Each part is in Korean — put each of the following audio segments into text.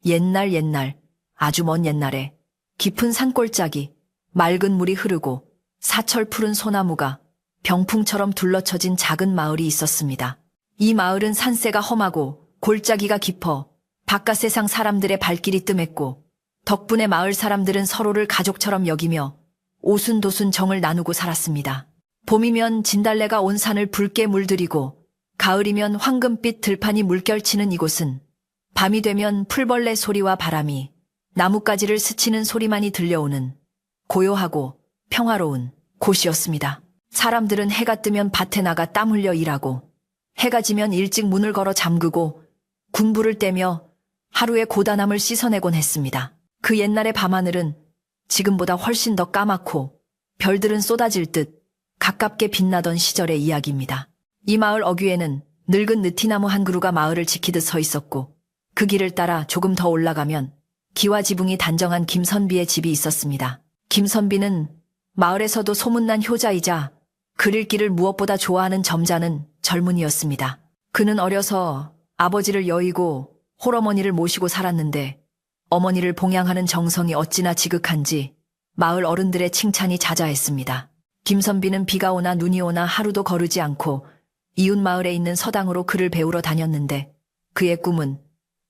옛날, 아주 먼 옛날에 깊은 산골짜기, 맑은 물이 흐르고 사철 푸른 소나무가 병풍처럼 둘러쳐진 작은 마을이 있었습니다. 이 마을은 산세가 험하고 골짜기가 깊어 바깥 세상 사람들의 발길이 뜸했고, 덕분에 마을 사람들은 서로를 가족처럼 여기며 오순도순 정을 나누고 살았습니다. 봄이면 진달래가 온 산을 붉게 물들이고, 가을이면 황금빛 들판이 물결치는 이곳은 밤이 되면 풀벌레 소리와 바람이 나뭇가지를 스치는 소리만이 들려오는 고요하고 평화로운 곳이었습니다. 사람들은 해가 뜨면 밭에 나가 땀 흘려 일하고, 해가 지면 일찍 문을 걸어 잠그고 군부를 떼며 하루의 고단함을 씻어내곤 했습니다. 그 옛날의 밤하늘은 지금보다 훨씬 더 까맣고 별들은 쏟아질 듯 가깝게 빛나던 시절의 이야기입니다. 이 마을 어귀에는 늙은 느티나무 한 그루가 마을을 지키듯 서 있었고, 그 길을 따라 조금 더 올라가면 기와 지붕이 단정한 김선비의 집이 있었습니다. 김선비는 마을에서도 소문난 효자이자 글 읽기를 무엇보다 좋아하는 점잖은 젊은이였습니다. 그는 어려서 아버지를 여의고 홀어머니를 모시고 살았는데, 어머니를 봉양하는 정성이 어찌나 지극한지 마을 어른들의 칭찬이 자자했습니다. 김선비는 비가 오나 눈이 오나 하루도 거르지 않고 이웃 마을에 있는 서당으로 글을 배우러 다녔는데, 그의 꿈은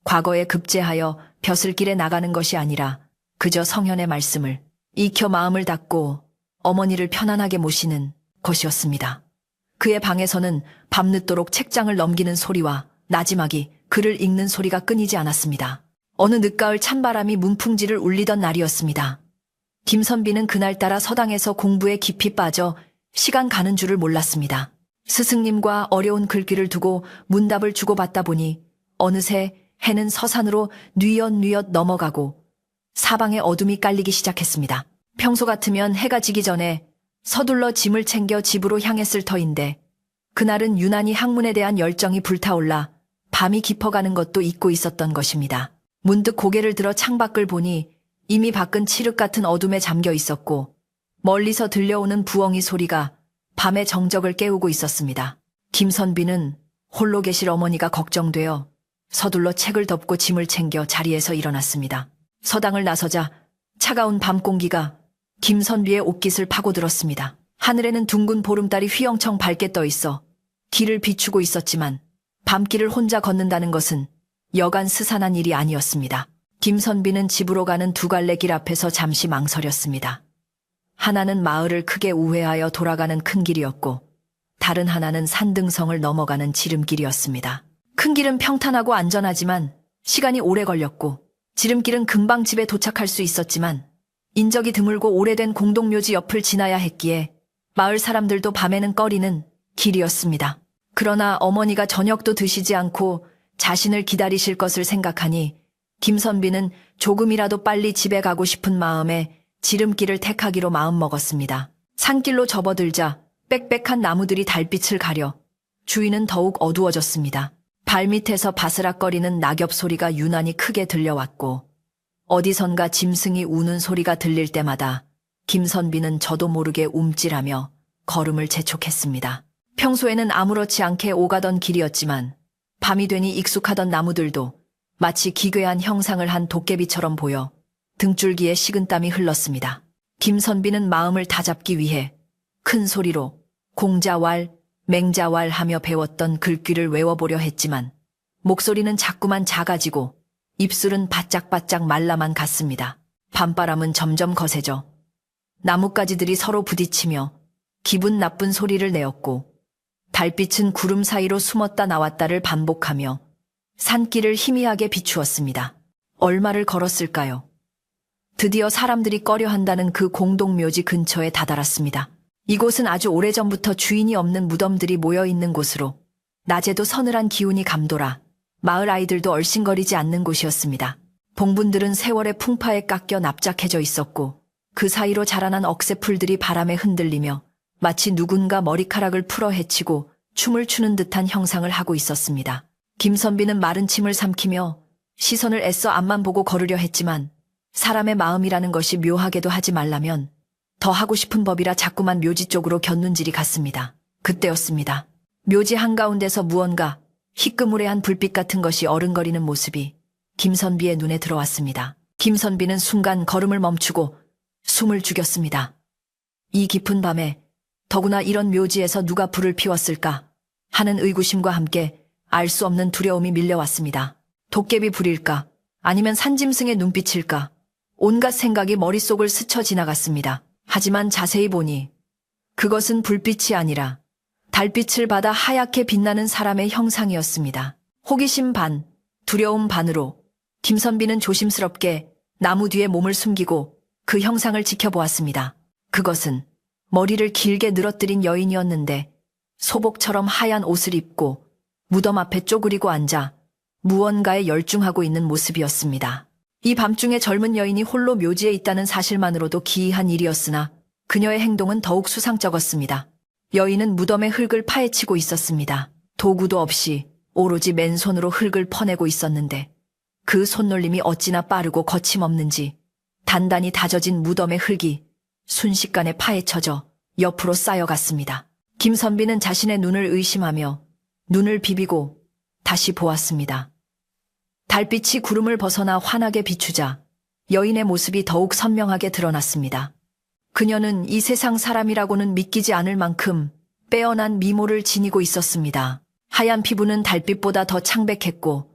과거에 급제하여 벼슬길에 나가는 것이 아니라 그저 성현의 말씀을 익혀 마음을 닫고 어머니를 편안하게 모시는 것이었습니다. 그의 방에서는 밤늦도록 책장을 넘기는 소리와 나지막이 글을 읽는 소리가 끊이지 않았습니다. 어느 늦가을 찬바람이 문풍지를 울리던 날이었습니다. 김선비는 그날따라 서당에서 공부에 깊이 빠져 시간 가는 줄을 몰랐습니다. 스승님과 어려운 글귀를 두고 문답을 주고받다 보니 어느새 해는 서산으로 뉘엿뉘엿 넘어가고 사방에 어둠이 깔리기 시작했습니다. 평소 같으면 해가 지기 전에 서둘러 짐을 챙겨 집으로 향했을 터인데, 그날은 유난히 학문에 대한 열정이 불타올라 밤이 깊어가는 것도 잊고 있었던 것입니다. 문득 고개를 들어 창밖을 보니 이미 밖은 칠흑 같은 어둠에 잠겨 있었고, 멀리서 들려오는 부엉이 소리가 밤의 정적을 깨우고 있었습니다. 김선비는 홀로 계실 어머니가 걱정되어 서둘러 책을 덮고 짐을 챙겨 자리에서 일어났습니다. 서당을 나서자 차가운 밤 공기가 김선비의 옷깃을 파고들었습니다. 하늘에는 둥근 보름달이 휘영청 밝게 떠 있어 길을 비추고 있었지만, 밤길을 혼자 걷는다는 것은 여간 스산한 일이 아니었습니다. 김선비는 집으로 가는 두 갈래 길 앞에서 잠시 망설였습니다. 하나는 마을을 크게 우회하여 돌아가는 큰 길이었고, 다른 하나는 산등성을 넘어가는 지름길이었습니다. 큰 길은 평탄하고 안전하지만 시간이 오래 걸렸고, 지름길은 금방 집에 도착할 수 있었지만 인적이 드물고 오래된 공동묘지 옆을 지나야 했기에 마을 사람들도 밤에는 꺼리는 길이었습니다. 그러나 어머니가 저녁도 드시지 않고 자신을 기다리실 것을 생각하니 김선비는 조금이라도 빨리 집에 가고 싶은 마음에 지름길을 택하기로 마음먹었습니다. 산길로 접어들자 빽빽한 나무들이 달빛을 가려 주위는 더욱 어두워졌습니다. 발밑에서 바스락거리는 낙엽 소리가 유난히 크게 들려왔고, 어디선가 짐승이 우는 소리가 들릴 때마다 김선비는 저도 모르게 움찔하며 걸음을 재촉했습니다. 평소에는 아무렇지 않게 오가던 길이었지만 밤이 되니 익숙하던 나무들도 마치 기괴한 형상을 한 도깨비처럼 보여 등줄기에 식은땀이 흘렀습니다. 김선비는 마음을 다잡기 위해 큰 소리로 공자왈, 맹자왈 하며 배웠던 글귀를 외워보려 했지만 목소리는 자꾸만 작아지고 입술은 바짝바짝 말라만 갔습니다. 밤바람은 점점 거세져 나뭇가지들이 서로 부딪히며 기분 나쁜 소리를 내었고, 달빛은 구름 사이로 숨었다 나왔다를 반복하며 산길을 희미하게 비추었습니다. 얼마를 걸었을까요? 드디어 사람들이 꺼려한다는 그 공동묘지 근처에 다다랐습니다. 이곳은 아주 오래전부터 주인이 없는 무덤들이 모여있는 곳으로 낮에도 서늘한 기운이 감돌아 마을 아이들도 얼씬거리지 않는 곳이었습니다. 봉분들은 세월의 풍파에 깎여 납작해져 있었고, 그 사이로 자라난 억새풀들이 바람에 흔들리며 마치 누군가 머리카락을 풀어 헤치고 춤을 추는 듯한 형상을 하고 있었습니다. 김선비는 마른 침을 삼키며 시선을 애써 앞만 보고 걸으려 했지만, 사람의 마음이라는 것이 묘하게도 하지 말라면 더 하고 싶은 법이라 자꾸만 묘지 쪽으로 곁눈질이 갔습니다. 그때였습니다. 묘지 한가운데서 무언가 희끄무레한 불빛 같은 것이 어른거리는 모습이 김선비의 눈에 들어왔습니다. 김선비는 순간 걸음을 멈추고 숨을 죽였습니다. 이 깊은 밤에 더구나 이런 묘지에서 누가 불을 피웠을까 하는 의구심과 함께 알 수 없는 두려움이 밀려왔습니다. 도깨비 불일까? 아니면 산짐승의 눈빛일까? 온갖 생각이 머릿속을 스쳐 지나갔습니다. 하지만 자세히 보니 그것은 불빛이 아니라 달빛을 받아 하얗게 빛나는 사람의 형상이었습니다. 호기심 반, 두려움 반으로 김선비는 조심스럽게 나무 뒤에 몸을 숨기고 그 형상을 지켜보았습니다. 그것은 머리를 길게 늘어뜨린 여인이었는데 소복처럼 하얀 옷을 입고 무덤 앞에 쪼그리고 앉아 무언가에 열중하고 있는 모습이었습니다. 이 밤중에 젊은 여인이 홀로 묘지에 있다는 사실만으로도 기이한 일이었으나 그녀의 행동은 더욱 수상쩍었습니다. 여인은 무덤의 흙을 파헤치고 있었습니다. 도구도 없이 오로지 맨손으로 흙을 퍼내고 있었는데 그 손놀림이 어찌나 빠르고 거침없는지 단단히 다져진 무덤의 흙이 순식간에 파헤쳐져 옆으로 쌓여갔습니다. 김선비는 자신의 눈을 의심하며 눈을 비비고 다시 보았습니다. 달빛이 구름을 벗어나 환하게 비추자 여인의 모습이 더욱 선명하게 드러났습니다. 그녀는 이 세상 사람이라고는 믿기지 않을 만큼 빼어난 미모를 지니고 있었습니다. 하얀 피부는 달빛보다 더 창백했고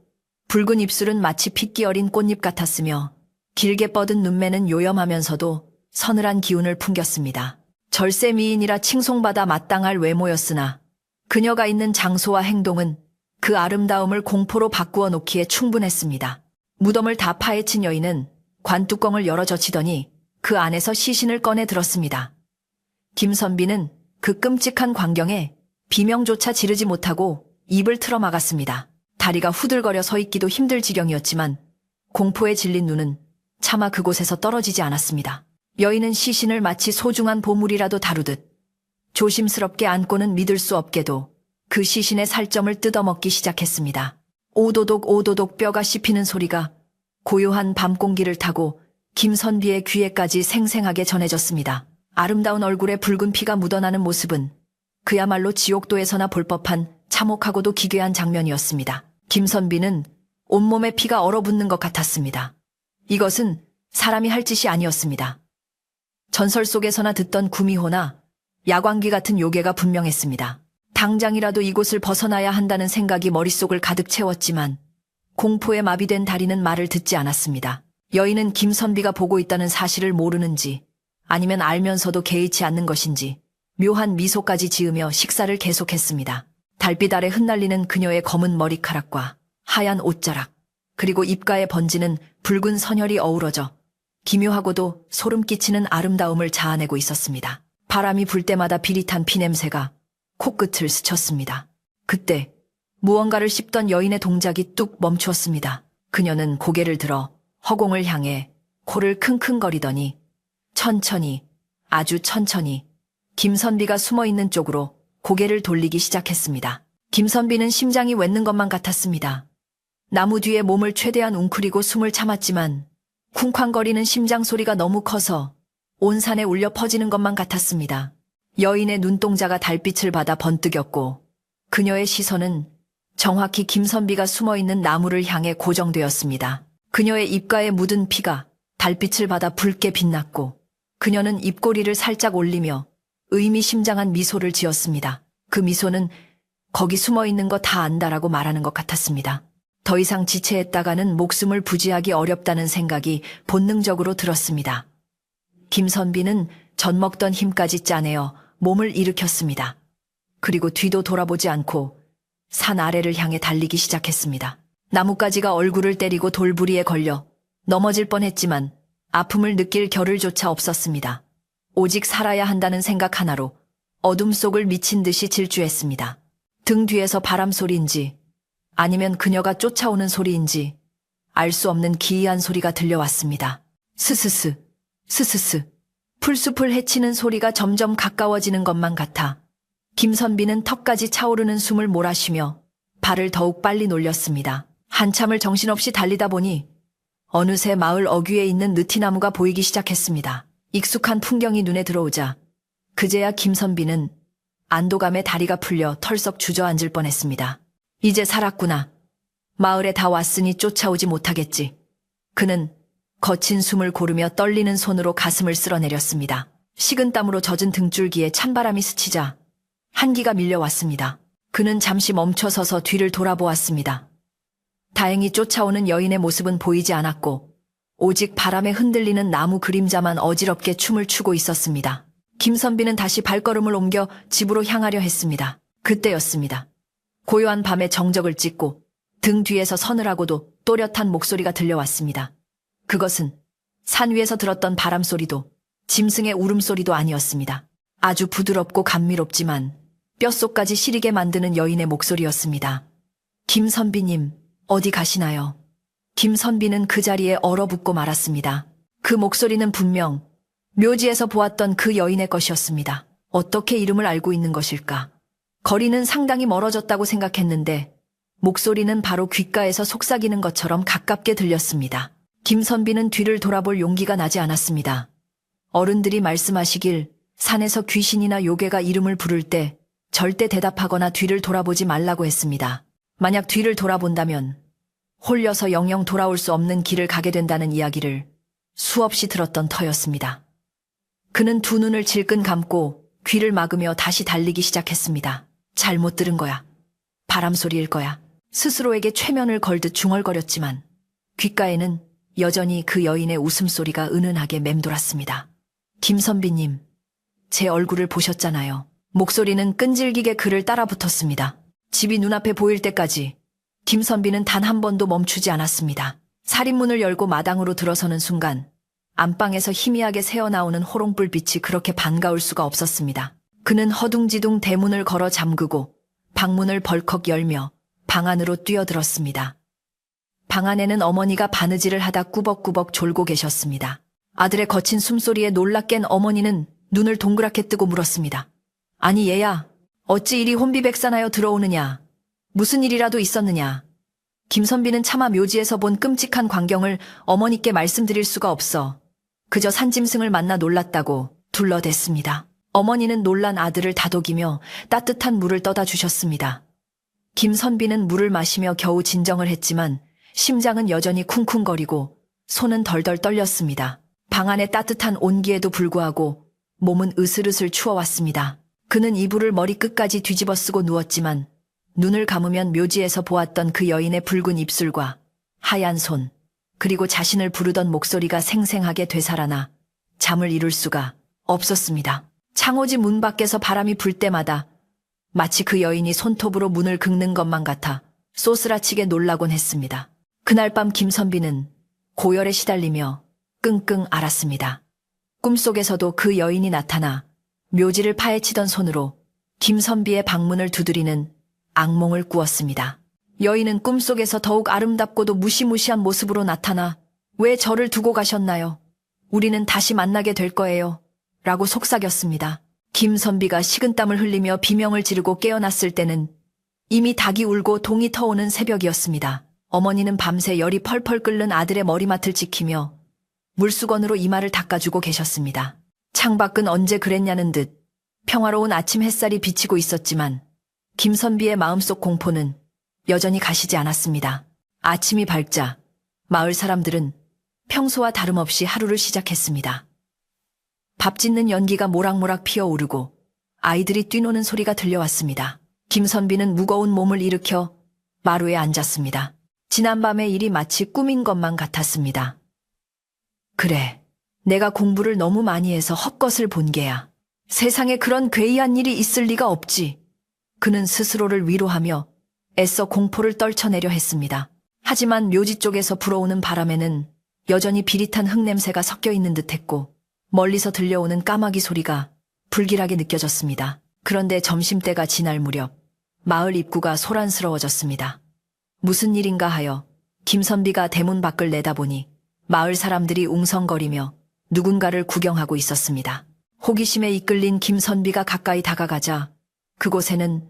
붉은 입술은 마치 핏기 어린 꽃잎 같았으며 길게 뻗은 눈매는 요염하면서도 서늘한 기운을 풍겼습니다. 절세 미인이라 칭송받아 마땅할 외모였으나 그녀가 있는 장소와 행동은 그 아름다움을 공포로 바꾸어 놓기에 충분했습니다. 무덤을 다 파헤친 여인은 관뚜껑을 열어 젖히더니 그 안에서 시신을 꺼내 들었습니다. 김선비는 그 끔찍한 광경에 비명조차 지르지 못하고 입을 틀어막았습니다. 다리가 후들거려 서 있기도 힘들 지경이었지만 공포에 질린 눈은 차마 그곳에서 떨어지지 않았습니다. 여인은 시신을 마치 소중한 보물이라도 다루듯 조심스럽게 안고는 믿을 수 없게도 그 시신의 살점을 뜯어먹기 시작했습니다. 오도독 오도독 뼈가 씹히는 소리가 고요한 밤 공기를 타고 김선비의 귀에까지 생생하게 전해졌습니다. 아름다운 얼굴에 붉은 피가 묻어나는 모습은 그야말로 지옥도에서나 볼 법한 참혹하고도 기괴한 장면이었습니다. 김선비는 온몸에 피가 얼어붙는 것 같았습니다. 이것은 사람이 할 짓이 아니었습니다. 전설 속에서나 듣던 구미호나 야광귀 같은 요괴가 분명했습니다. 당장이라도 이곳을 벗어나야 한다는 생각이 머릿속을 가득 채웠지만 공포에 마비된 다리는 말을 듣지 않았습니다. 여인은 김선비가 보고 있다는 사실을 모르는지 아니면 알면서도 개의치 않는 것인지 묘한 미소까지 지으며 식사를 계속했습니다. 달빛 아래 흩날리는 그녀의 검은 머리카락과 하얀 옷자락 그리고 입가에 번지는 붉은 선혈이 어우러져 기묘하고도 소름 끼치는 아름다움을 자아내고 있었습니다. 바람이 불 때마다 비릿한 피냄새가 코끝을 스쳤습니다. 그때 무언가를 씹던 여인의 동작이 뚝 멈추었습니다. 그녀는 고개를 들어 허공을 향해 코를 킁킁거리더니 천천히 아주 천천히 김선비가 숨어있는 쪽으로 고개를 돌리기 시작했습니다. 김선비는 심장이 멎는 것만 같았습니다. 나무 뒤에 몸을 최대한 웅크리고 숨을 참았지만 쿵쾅거리는 심장 소리가 너무 커서 온 산에 울려 퍼지는 것만 같았습니다. 여인의 눈동자가 달빛을 받아 번뜩였고 그녀의 시선은 정확히 김선비가 숨어있는 나무를 향해 고정되었습니다. 그녀의 입가에 묻은 피가 달빛을 받아 붉게 빛났고 그녀는 입꼬리를 살짝 올리며 의미심장한 미소를 지었습니다. 그 미소는 거기 숨어있는 거 다 안다라고 말하는 것 같았습니다. 더 이상 지체했다가는 목숨을 부지하기 어렵다는 생각이 본능적으로 들었습니다. 김선비는 젖먹던 힘까지 짜내어 몸을 일으켰습니다. 그리고 뒤도 돌아보지 않고 산 아래를 향해 달리기 시작했습니다. 나뭇가지가 얼굴을 때리고 돌부리에 걸려 넘어질 뻔했지만 아픔을 느낄 겨를조차 없었습니다. 오직 살아야 한다는 생각 하나로 어둠 속을 미친 듯이 질주했습니다. 등 뒤에서 바람 소리인지 아니면 그녀가 쫓아오는 소리인지 알 수 없는 기이한 소리가 들려왔습니다. 스스스, 스스스. 풀숲을 헤치는 소리가 점점 가까워지는 것만 같아 김선비는 턱까지 차오르는 숨을 몰아쉬며 발을 더욱 빨리 놀렸습니다. 한참을 정신없이 달리다 보니 어느새 마을 어귀에 있는 느티나무가 보이기 시작했습니다. 익숙한 풍경이 눈에 들어오자 그제야 김선비는 안도감에 다리가 풀려 털썩 주저앉을 뻔했습니다. 이제 살았구나. 마을에 다 왔으니 쫓아오지 못하겠지. 그는 거친 숨을 고르며 떨리는 손으로 가슴을 쓸어내렸습니다. 식은땀으로 젖은 등줄기에 찬바람이 스치자 한기가 밀려왔습니다. 그는 잠시 멈춰서서 뒤를 돌아보았습니다. 다행히 쫓아오는 여인의 모습은 보이지 않았고 오직 바람에 흔들리는 나무 그림자만 어지럽게 춤을 추고 있었습니다. 김선비는 다시 발걸음을 옮겨 집으로 향하려 했습니다. 그때였습니다. 고요한 밤에 정적을 찍고 등 뒤에서 서늘하고도 또렷한 목소리가 들려왔습니다. 그것은 산 위에서 들었던 바람소리도 짐승의 울음소리도 아니었습니다. 아주 부드럽고 감미롭지만 뼛속까지 시리게 만드는 여인의 목소리였습니다. 김선비님, 어디 가시나요? 김선비는 그 자리에 얼어붙고 말았습니다. 그 목소리는 분명 묘지에서 보았던 그 여인의 것이었습니다. 어떻게 이름을 알고 있는 것일까? 거리는 상당히 멀어졌다고 생각했는데 목소리는 바로 귓가에서 속삭이는 것처럼 가깝게 들렸습니다. 김선비는 뒤를 돌아볼 용기가 나지 않았습니다. 어른들이 말씀하시길 산에서 귀신이나 요괴가 이름을 부를 때 절대 대답하거나 뒤를 돌아보지 말라고 했습니다. 만약 뒤를 돌아본다면 홀려서 영영 돌아올 수 없는 길을 가게 된다는 이야기를 수없이 들었던 터였습니다. 그는 두 눈을 질끈 감고 귀를 막으며 다시 달리기 시작했습니다. 잘못 들은 거야. 바람소리일 거야. 스스로에게 최면을 걸듯 중얼거렸지만 귓가에는 여전히 그 여인의 웃음소리가 은은하게 맴돌았습니다. 김선비님, 제 얼굴을 보셨잖아요. 목소리는 끈질기게 그를 따라붙었습니다. 집이 눈앞에 보일 때까지 김선비는 단 한 번도 멈추지 않았습니다. 살인문을 열고 마당으로 들어서는 순간 안방에서 희미하게 새어나오는 호롱불빛이 그렇게 반가울 수가 없었습니다. 그는 허둥지둥 대문을 걸어 잠그고 방문을 벌컥 열며 방 안으로 뛰어들었습니다. 방 안에는 어머니가 바느질을 하다 꾸벅꾸벅 졸고 계셨습니다. 아들의 거친 숨소리에 놀라 깬 어머니는 눈을 동그랗게 뜨고 물었습니다. 아니 얘야, 어찌 이리 혼비백산하여 들어오느냐? 무슨 일이라도 있었느냐? 김선비는 차마 묘지에서 본 끔찍한 광경을 어머니께 말씀드릴 수가 없어 그저 산짐승을 만나 놀랐다고 둘러댔습니다. 어머니는 놀란 아들을 다독이며 따뜻한 물을 떠다 주셨습니다. 김선비는 물을 마시며 겨우 진정을 했지만 심장은 여전히 쿵쿵거리고 손은 덜덜 떨렸습니다. 방 안의 따뜻한 온기에도 불구하고 몸은 으슬으슬 추워왔습니다. 그는 이불을 머리끝까지 뒤집어 쓰고 누웠지만 눈을 감으면 묘지에서 보았던 그 여인의 붉은 입술과 하얀 손, 그리고 자신을 부르던 목소리가 생생하게 되살아나 잠을 이룰 수가 없었습니다. 창호지 문 밖에서 바람이 불 때마다 마치 그 여인이 손톱으로 문을 긁는 것만 같아 쏘스라치게 놀라곤 했습니다. 그날 밤 김선비는 고열에 시달리며 끙끙 앓았습니다. 꿈속에서도 그 여인이 나타나 묘지를 파헤치던 손으로 김선비의 방문을 두드리는 악몽을 꾸었습니다. 여인은 꿈속에서 더욱 아름답고도 무시무시한 모습으로 나타나 왜 저를 두고 가셨나요? 우리는 다시 만나게 될 거예요. 라고 속삭였습니다. 김선비가 식은땀을 흘리며 비명을 지르고 깨어났을 때는 이미 닭이 울고 동이 터오는 새벽이었습니다. 어머니는 밤새 열이 펄펄 끓는 아들의 머리맡을 지키며 물수건으로 이마를 닦아주고 계셨습니다. 창밖은 언제 그랬냐는 듯 평화로운 아침 햇살이 비치고 있었지만 김선비의 마음속 공포는 여전히 가시지 않았습니다. 아침이 밝자 마을 사람들은 평소와 다름없이 하루를 시작했습니다. 밥 짓는 연기가 모락모락 피어오르고 아이들이 뛰노는 소리가 들려왔습니다. 김선비는 무거운 몸을 일으켜 마루에 앉았습니다. 지난밤의 일이 마치 꿈인 것만 같았습니다. 그래, 내가 공부를 너무 많이 해서 헛것을 본 게야. 세상에 그런 괴이한 일이 있을 리가 없지. 그는 스스로를 위로하며 애써 공포를 떨쳐내려 했습니다. 하지만 묘지 쪽에서 불어오는 바람에는 여전히 비릿한 흙냄새가 섞여 있는 듯했고 멀리서 들려오는 까마귀 소리가 불길하게 느껴졌습니다. 그런데 점심때가 지날 무렵 마을 입구가 소란스러워졌습니다. 무슨 일인가 하여 김선비가 대문 밖을 내다보니 마을 사람들이 웅성거리며 누군가를 구경하고 있었습니다. 호기심에 이끌린 김선비가 가까이 다가가자 그곳에는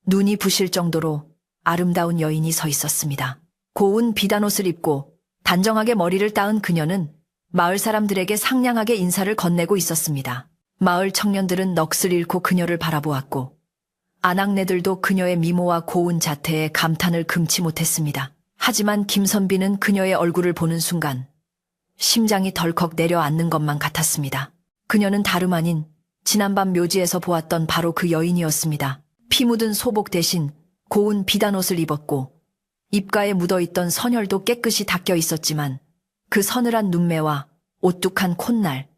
눈이 부실 정도로 아름다운 여인이 서 있었습니다. 고운 비단옷을 입고 단정하게 머리를 따은 그녀는 마을 사람들에게 상냥하게 인사를 건네고 있었습니다. 마을 청년들은 넋을 잃고 그녀를 바라보았고 아낙네들도 그녀의 미모와 고운 자태에 감탄을 금치 못했습니다. 하지만 김선비는 그녀의 얼굴을 보는 순간 심장이 덜컥 내려앉는 것만 같았습니다. 그녀는 다름 아닌 지난밤 묘지에서 보았던 바로 그 여인이었습니다. 피 묻은 소복 대신 고운 비단 옷을 입었고 입가에 묻어있던 선혈도 깨끗이 닦여 있었지만 그 서늘한 눈매와 오뚝한 콧날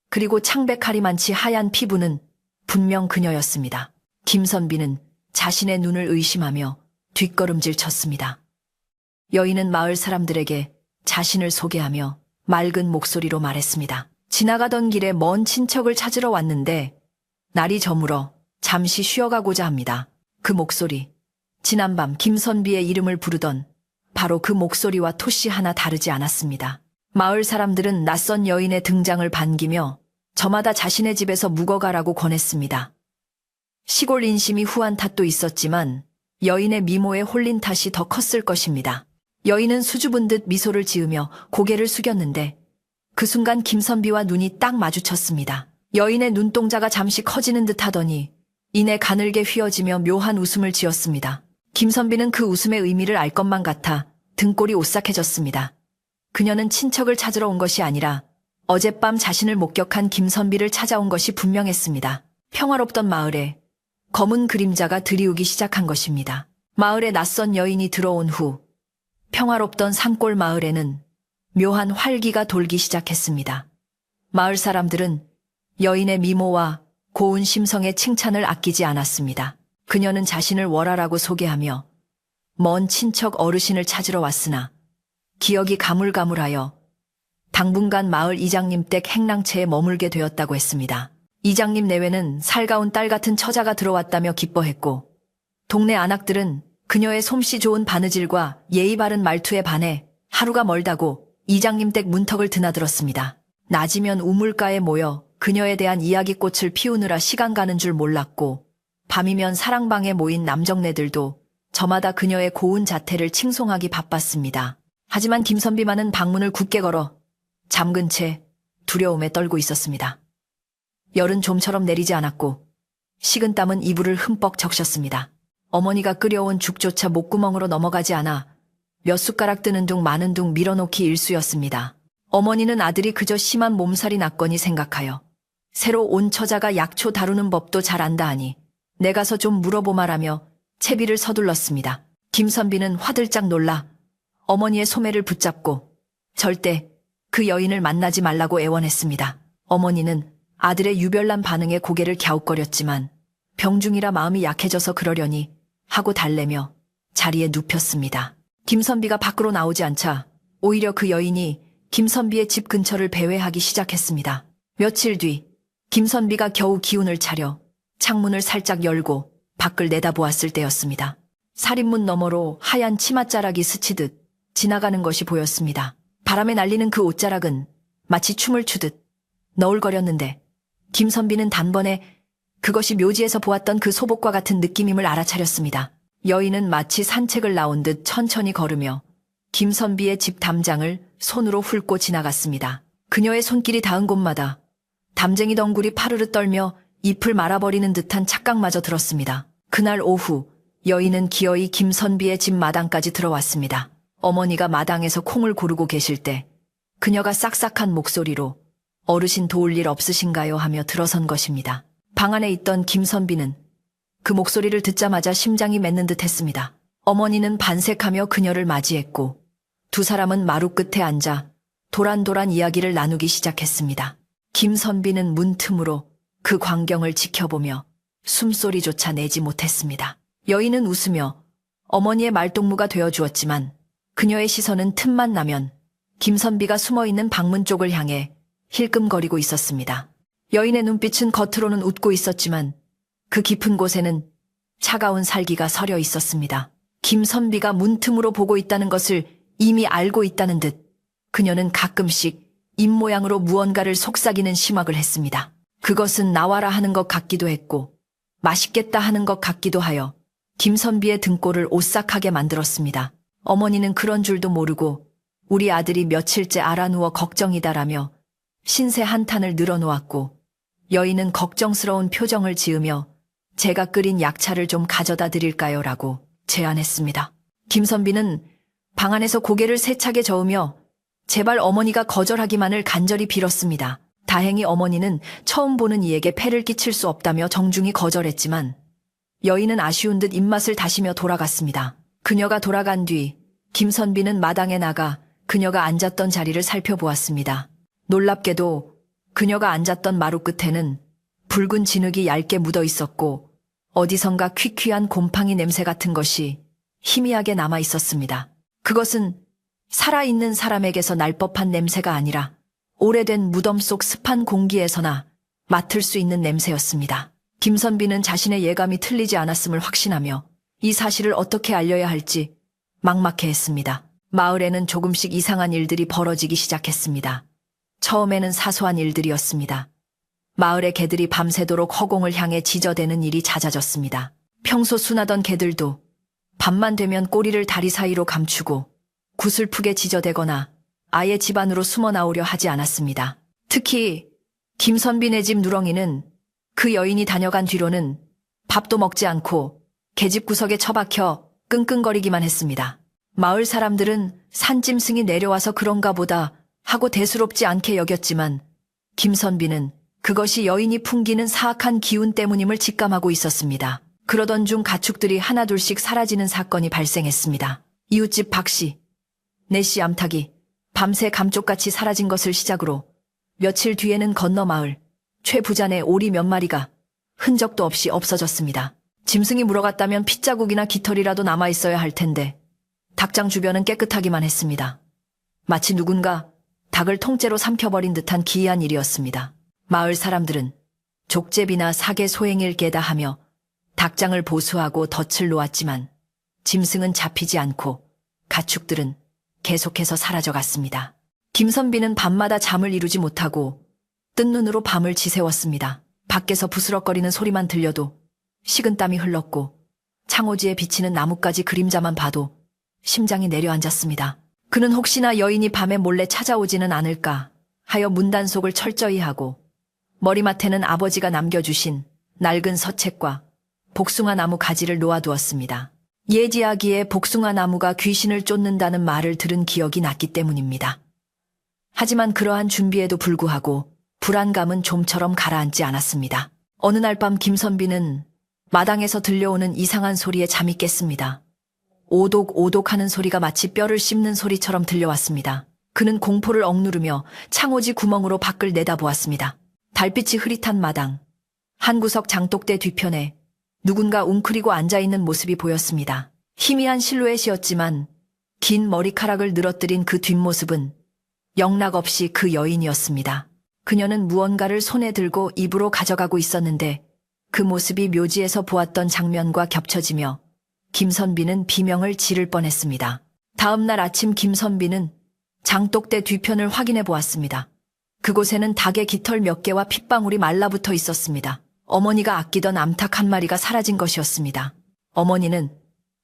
그리고 창백하리만치 하얀 피부는 분명 그녀였습니다. 김선비는 자신의 눈을 의심하며 뒷걸음질 쳤습니다. 여인은 마을 사람들에게 자신을 소개하며 맑은 목소리로 말했습니다. 지나가던 길에 먼 친척을 찾으러 왔는데 날이 저물어 잠시 쉬어가고자 합니다. 그 목소리, 지난밤 김선비의 이름을 부르던 바로 그 목소리와 토씨 하나 다르지 않았습니다. 마을 사람들은 낯선 여인의 등장을 반기며 저마다 자신의 집에서 묵어가라고 권했습니다. 시골 인심이 후한 탓도 있었지만 여인의 미모에 홀린 탓이 더 컸을 것입니다. 여인은 수줍은 듯 미소를 지으며 고개를 숙였는데 그 순간 김선비와 눈이 딱 마주쳤습니다. 여인의 눈동자가 잠시 커지는 듯 하더니 이내 가늘게 휘어지며 묘한 웃음을 지었습니다. 김선비는 그 웃음의 의미를 알 것만 같아 등골이 오싹해졌습니다. 그녀는 친척을 찾으러 온 것이 아니라 어젯밤 자신을 목격한 김선비를 찾아온 것이 분명했습니다. 평화롭던 마을에 검은 그림자가 드리우기 시작한 것입니다. 마을에 낯선 여인이 들어온 후 평화롭던 산골 마을에는 묘한 활기가 돌기 시작했습니다. 마을 사람들은 여인의 미모와 고운 심성의 칭찬을 아끼지 않았습니다. 그녀는 자신을 월하라고 소개하며 먼 친척 어르신을 찾으러 왔으나 기억이 가물가물하여 당분간 마을 이장님 댁 행랑채에 머물게 되었다고 했습니다. 이장님 내외는 살가운 딸 같은 처자가 들어왔다며 기뻐했고 동네 안악들은 그녀의 솜씨 좋은 바느질과 예의 바른 말투에 반해 하루가 멀다고 이장님 댁 문턱을 드나들었습니다. 낮이면 우물가에 모여 그녀에 대한 이야기꽃을 피우느라 시간 가는 줄 몰랐고 밤이면 사랑방에 모인 남정네들도 저마다 그녀의 고운 자태를 칭송하기 바빴습니다. 하지만 김선비만은 방문을 굳게 걸어 잠근 채 두려움에 떨고 있었습니다. 열은 좀처럼 내리지 않았고 식은땀은 이불을 흠뻑 적셨습니다. 어머니가 끓여온 죽조차 목구멍으로 넘어가지 않아 몇 숟가락 뜨는 둥 마는 둥 밀어놓기 일쑤였습니다. 어머니는 아들이 그저 심한 몸살이 났거니 생각하여 새로 온 처자가 약초 다루는 법도 잘 안다 하니 내 가서 좀 물어보마라며 채비를 서둘렀습니다. 김선비는 화들짝 놀라 어머니의 소매를 붙잡고 절대 그 여인을 만나지 말라고 애원했습니다. 어머니는 아들의 유별난 반응에 고개를 갸웃거렸지만 병중이라 마음이 약해져서 그러려니 하고 달래며 자리에 눕혔습니다. 김선비가 밖으로 나오지 않자 오히려 그 여인이 김선비의 집 근처를 배회하기 시작했습니다. 며칠 뒤 김선비가 겨우 기운을 차려 창문을 살짝 열고 밖을 내다보았을 때였습니다. 살인문 너머로 하얀 치맛자락이 스치듯 지나가는 것이 보였습니다. 바람에 날리는 그 옷자락은 마치 춤을 추듯 너울거렸는데 김선비는 단번에 그것이 묘지에서 보았던 그 소복과 같은 느낌임을 알아차렸습니다. 여인은 마치 산책을 나온 듯 천천히 걸으며 김선비의 집 담장을 손으로 훑고 지나갔습니다. 그녀의 손길이 닿은 곳마다 담쟁이 덩굴이 파르르 떨며 잎을 말아버리는 듯한 착각마저 들었습니다. 그날 오후 여인은 기어이 김선비의 집 마당까지 들어왔습니다. 어머니가 마당에서 콩을 고르고 계실 때 그녀가 싹싹한 목소리로 어르신 도울 일 없으신가요 하며 들어선 것입니다. 방 안에 있던 김선비는 그 목소리를 듣자마자 심장이 맺는 듯 했습니다. 어머니는 반색하며 그녀를 맞이했고 두 사람은 마루 끝에 앉아 도란도란 이야기를 나누기 시작했습니다. 김선비는 문틈으로 그 광경을 지켜보며 숨소리조차 내지 못했습니다. 여인은 웃으며 어머니의 말동무가 되어주었지만 그녀의 시선은 틈만 나면 김선비가 숨어있는 방문 쪽을 향해 힐끔거리고 있었습니다. 여인의 눈빛은 겉으로는 웃고 있었지만 그 깊은 곳에는 차가운 살기가 서려 있었습니다. 김선비가 문틈으로 보고 있다는 것을 이미 알고 있다는 듯 그녀는 가끔씩 입모양으로 무언가를 속삭이는 심학을 했습니다. 그것은 나와라 하는 것 같기도 했고 맛있겠다 하는 것 같기도 하여 김선비의 등골을 오싹하게 만들었습니다. 어머니는 그런 줄도 모르고 우리 아들이 며칠째 알아누워 걱정이다라며 신세 한탄을 늘어놓았고 여인은 걱정스러운 표정을 지으며 제가 끓인 약차를 좀 가져다 드릴까요? 라고 제안했습니다. 김선비는 방 안에서 고개를 세차게 저으며 제발 어머니가 거절하기만을 간절히 빌었습니다. 다행히 어머니는 처음 보는 이에게 폐를 끼칠 수 없다며 정중히 거절했지만 여인은 아쉬운 듯 입맛을 다시며 돌아갔습니다. 그녀가 돌아간 뒤 김선비는 마당에 나가 그녀가 앉았던 자리를 살펴보았습니다. 놀랍게도 그녀가 앉았던 마루 끝에는 붉은 진흙이 얇게 묻어 있었고 어디선가 퀴퀴한 곰팡이 냄새 같은 것이 희미하게 남아 있었습니다. 그것은 살아있는 사람에게서 날 법한 냄새가 아니라 오래된 무덤 속 습한 공기에서나 맡을 수 있는 냄새였습니다. 김선비는 자신의 예감이 틀리지 않았음을 확신하며 이 사실을 어떻게 알려야 할지 막막해했습니다. 마을에는 조금씩 이상한 일들이 벌어지기 시작했습니다. 처음에는 사소한 일들이었습니다. 마을의 개들이 밤새도록 허공을 향해 지저대는 일이 잦아졌습니다. 평소 순하던 개들도 밤만 되면 꼬리를 다리 사이로 감추고 구슬프게 지저대거나 아예 집 안으로 숨어 나오려 하지 않았습니다. 특히 김선비네 집 누렁이는 그 여인이 다녀간 뒤로는 밥도 먹지 않고 계집 구석에 처박혀 끙끙거리기만 했습니다. 마을 사람들은 산짐승이 내려와서 그런가 보다 하고 대수롭지 않게 여겼지만 김선비는 그것이 여인이 풍기는 사악한 기운 때문임을 직감하고 있었습니다. 그러던 중 가축들이 하나둘씩 사라지는 사건이 발생했습니다. 이웃집 박씨, 내씨 암탉이 밤새 감쪽같이 사라진 것을 시작으로 며칠 뒤에는 건너 마을 최 부자네 오리 몇 마리가 흔적도 없이 없어졌습니다. 짐승이 물어갔다면 핏자국이나 깃털이라도 남아있어야 할 텐데 닭장 주변은 깨끗하기만 했습니다. 마치 누군가 닭을 통째로 삼켜버린 듯한 기이한 일이었습니다. 마을 사람들은 족제비나 사계 소행일 게다 하며 닭장을 보수하고 덫을 놓았지만 짐승은 잡히지 않고 가축들은 계속해서 사라져갔습니다. 김선비는 밤마다 잠을 이루지 못하고 뜬 눈으로 밤을 지새웠습니다. 밖에서 부스럭거리는 소리만 들려도 식은땀이 흘렀고 창호지에 비치는 나뭇가지 그림자만 봐도 심장이 내려앉았습니다. 그는 혹시나 여인이 밤에 몰래 찾아오지는 않을까 하여 문단속을 철저히 하고 머리맡에는 아버지가 남겨주신 낡은 서책과 복숭아 나무 가지를 놓아두었습니다. 예지하기에 복숭아 나무가 귀신을 쫓는다는 말을 들은 기억이 났기 때문입니다. 하지만 그러한 준비에도 불구하고 불안감은 좀처럼 가라앉지 않았습니다. 어느 날 밤 김선비는 마당에서 들려오는 이상한 소리에 잠이 깼습니다. 오독오독 하는 소리가 마치 뼈를 씹는 소리처럼 들려왔습니다. 그는 공포를 억누르며 창호지 구멍으로 밖을 내다보았습니다. 달빛이 흐릿한 마당, 한 구석 장독대 뒤편에 누군가 웅크리고 앉아있는 모습이 보였습니다. 희미한 실루엣이었지만 긴 머리카락을 늘어뜨린 그 뒷모습은 영락없이 그 여인이었습니다. 그녀는 무언가를 손에 들고 입으로 가져가고 있었는데 그 모습이 묘지에서 보았던 장면과 겹쳐지며 김선비는 비명을 지를 뻔했습니다. 다음 날 아침 김선비는 장독대 뒤편을 확인해 보았습니다. 그곳에는 닭의 깃털 몇 개와 핏방울이 말라붙어 있었습니다. 어머니가 아끼던 암탉 한 마리가 사라진 것이었습니다. 어머니는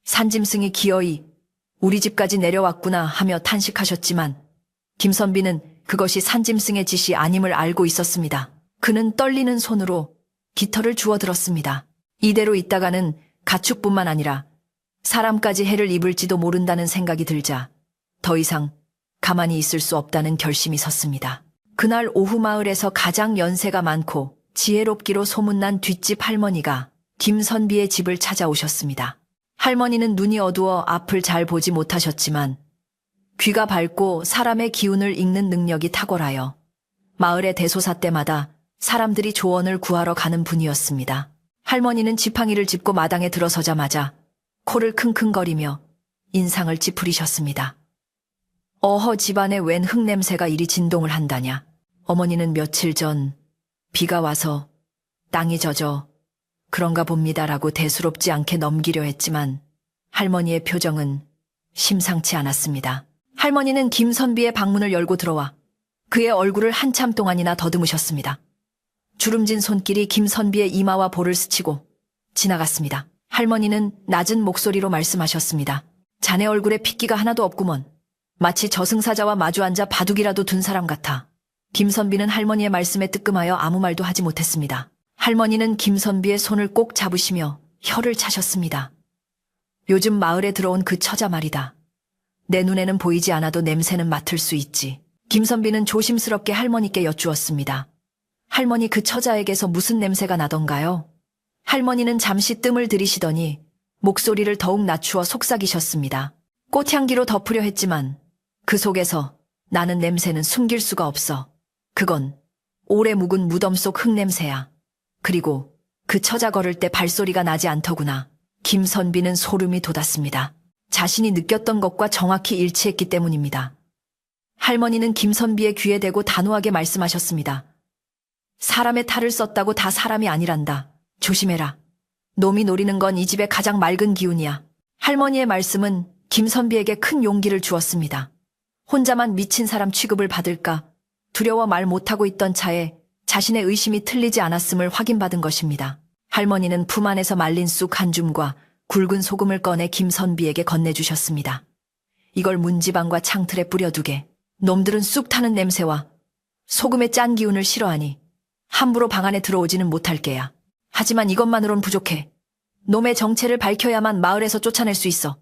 산짐승이 기어이 우리 집까지 내려왔구나 하며 탄식하셨지만 김선비는 그것이 산짐승의 짓이 아님을 알고 있었습니다. 그는 떨리는 손으로 깃털을 주워들었습니다. 이대로 있다가는 가축뿐만 아니라 사람까지 해를 입을지도 모른다는 생각이 들자 더 이상 가만히 있을 수 없다는 결심이 섰습니다. 그날 오후 마을에서 가장 연세가 많고 지혜롭기로 소문난 뒷집 할머니가 김선비의 집을 찾아오셨습니다. 할머니는 눈이 어두워 앞을 잘 보지 못하셨지만 귀가 밝고 사람의 기운을 읽는 능력이 탁월하여 마을의 대소사 때마다 사람들이 조언을 구하러 가는 분이었습니다. 할머니는 지팡이를 짚고 마당에 들어서자마자 코를 킁킁거리며 인상을 찌푸리셨습니다. 어허, 집안에 웬 흙냄새가 이리 진동을 한다냐. 어머니는 며칠 전 비가 와서 땅이 젖어 그런가 봅니다라고 대수롭지 않게 넘기려 했지만 할머니의 표정은 심상치 않았습니다. 할머니는 김선비의 방문을 열고 들어와 그의 얼굴을 한참 동안이나 더듬으셨습니다. 주름진 손길이 김선비의 이마와 볼을 스치고 지나갔습니다. 할머니는 낮은 목소리로 말씀하셨습니다. 자네 얼굴에 핏기가 하나도 없구먼. 마치 저승사자와 마주 앉아 바둑이라도 둔 사람 같아. 김선비는 할머니의 말씀에 뜨끔하여 아무 말도 하지 못했습니다. 할머니는 김선비의 손을 꼭 잡으시며 혀를 차셨습니다. 요즘 마을에 들어온 그 처자 말이다. 내 눈에는 보이지 않아도 냄새는 맡을 수 있지. 김선비는 조심스럽게 할머니께 여쭈었습니다. 할머니, 그 처자에게서 무슨 냄새가 나던가요? 할머니는 잠시 뜸을 들이시더니 목소리를 더욱 낮추어 속삭이셨습니다. 꽃향기로 덮으려 했지만 그 속에서 나는 냄새는 숨길 수가 없어. 그건 오래 묵은 무덤 속 흙냄새야. 그리고 그 처자 걸을 때 발소리가 나지 않더구나. 김선비는 소름이 돋았습니다. 자신이 느꼈던 것과 정확히 일치했기 때문입니다. 할머니는 김선비의 귀에 대고 단호하게 말씀하셨습니다. 사람의 탈을 썼다고 다 사람이 아니란다. 조심해라. 놈이 노리는 건 이 집의 가장 맑은 기운이야. 할머니의 말씀은 김선비에게 큰 용기를 주었습니다. 혼자만 미친 사람 취급을 받을까 두려워 말 못하고 있던 차에 자신의 의심이 틀리지 않았음을 확인받은 것입니다. 할머니는 품 안에서 말린 쑥 한 줌과 굵은 소금을 꺼내 김선비에게 건네주셨습니다. 이걸 문지방과 창틀에 뿌려두게. 놈들은 쑥 타는 냄새와 소금의 짠 기운을 싫어하니 함부로 방 안에 들어오지는 못할 게야. 하지만 이것만으론 부족해. 놈의 정체를 밝혀야만 마을에서 쫓아낼 수 있어.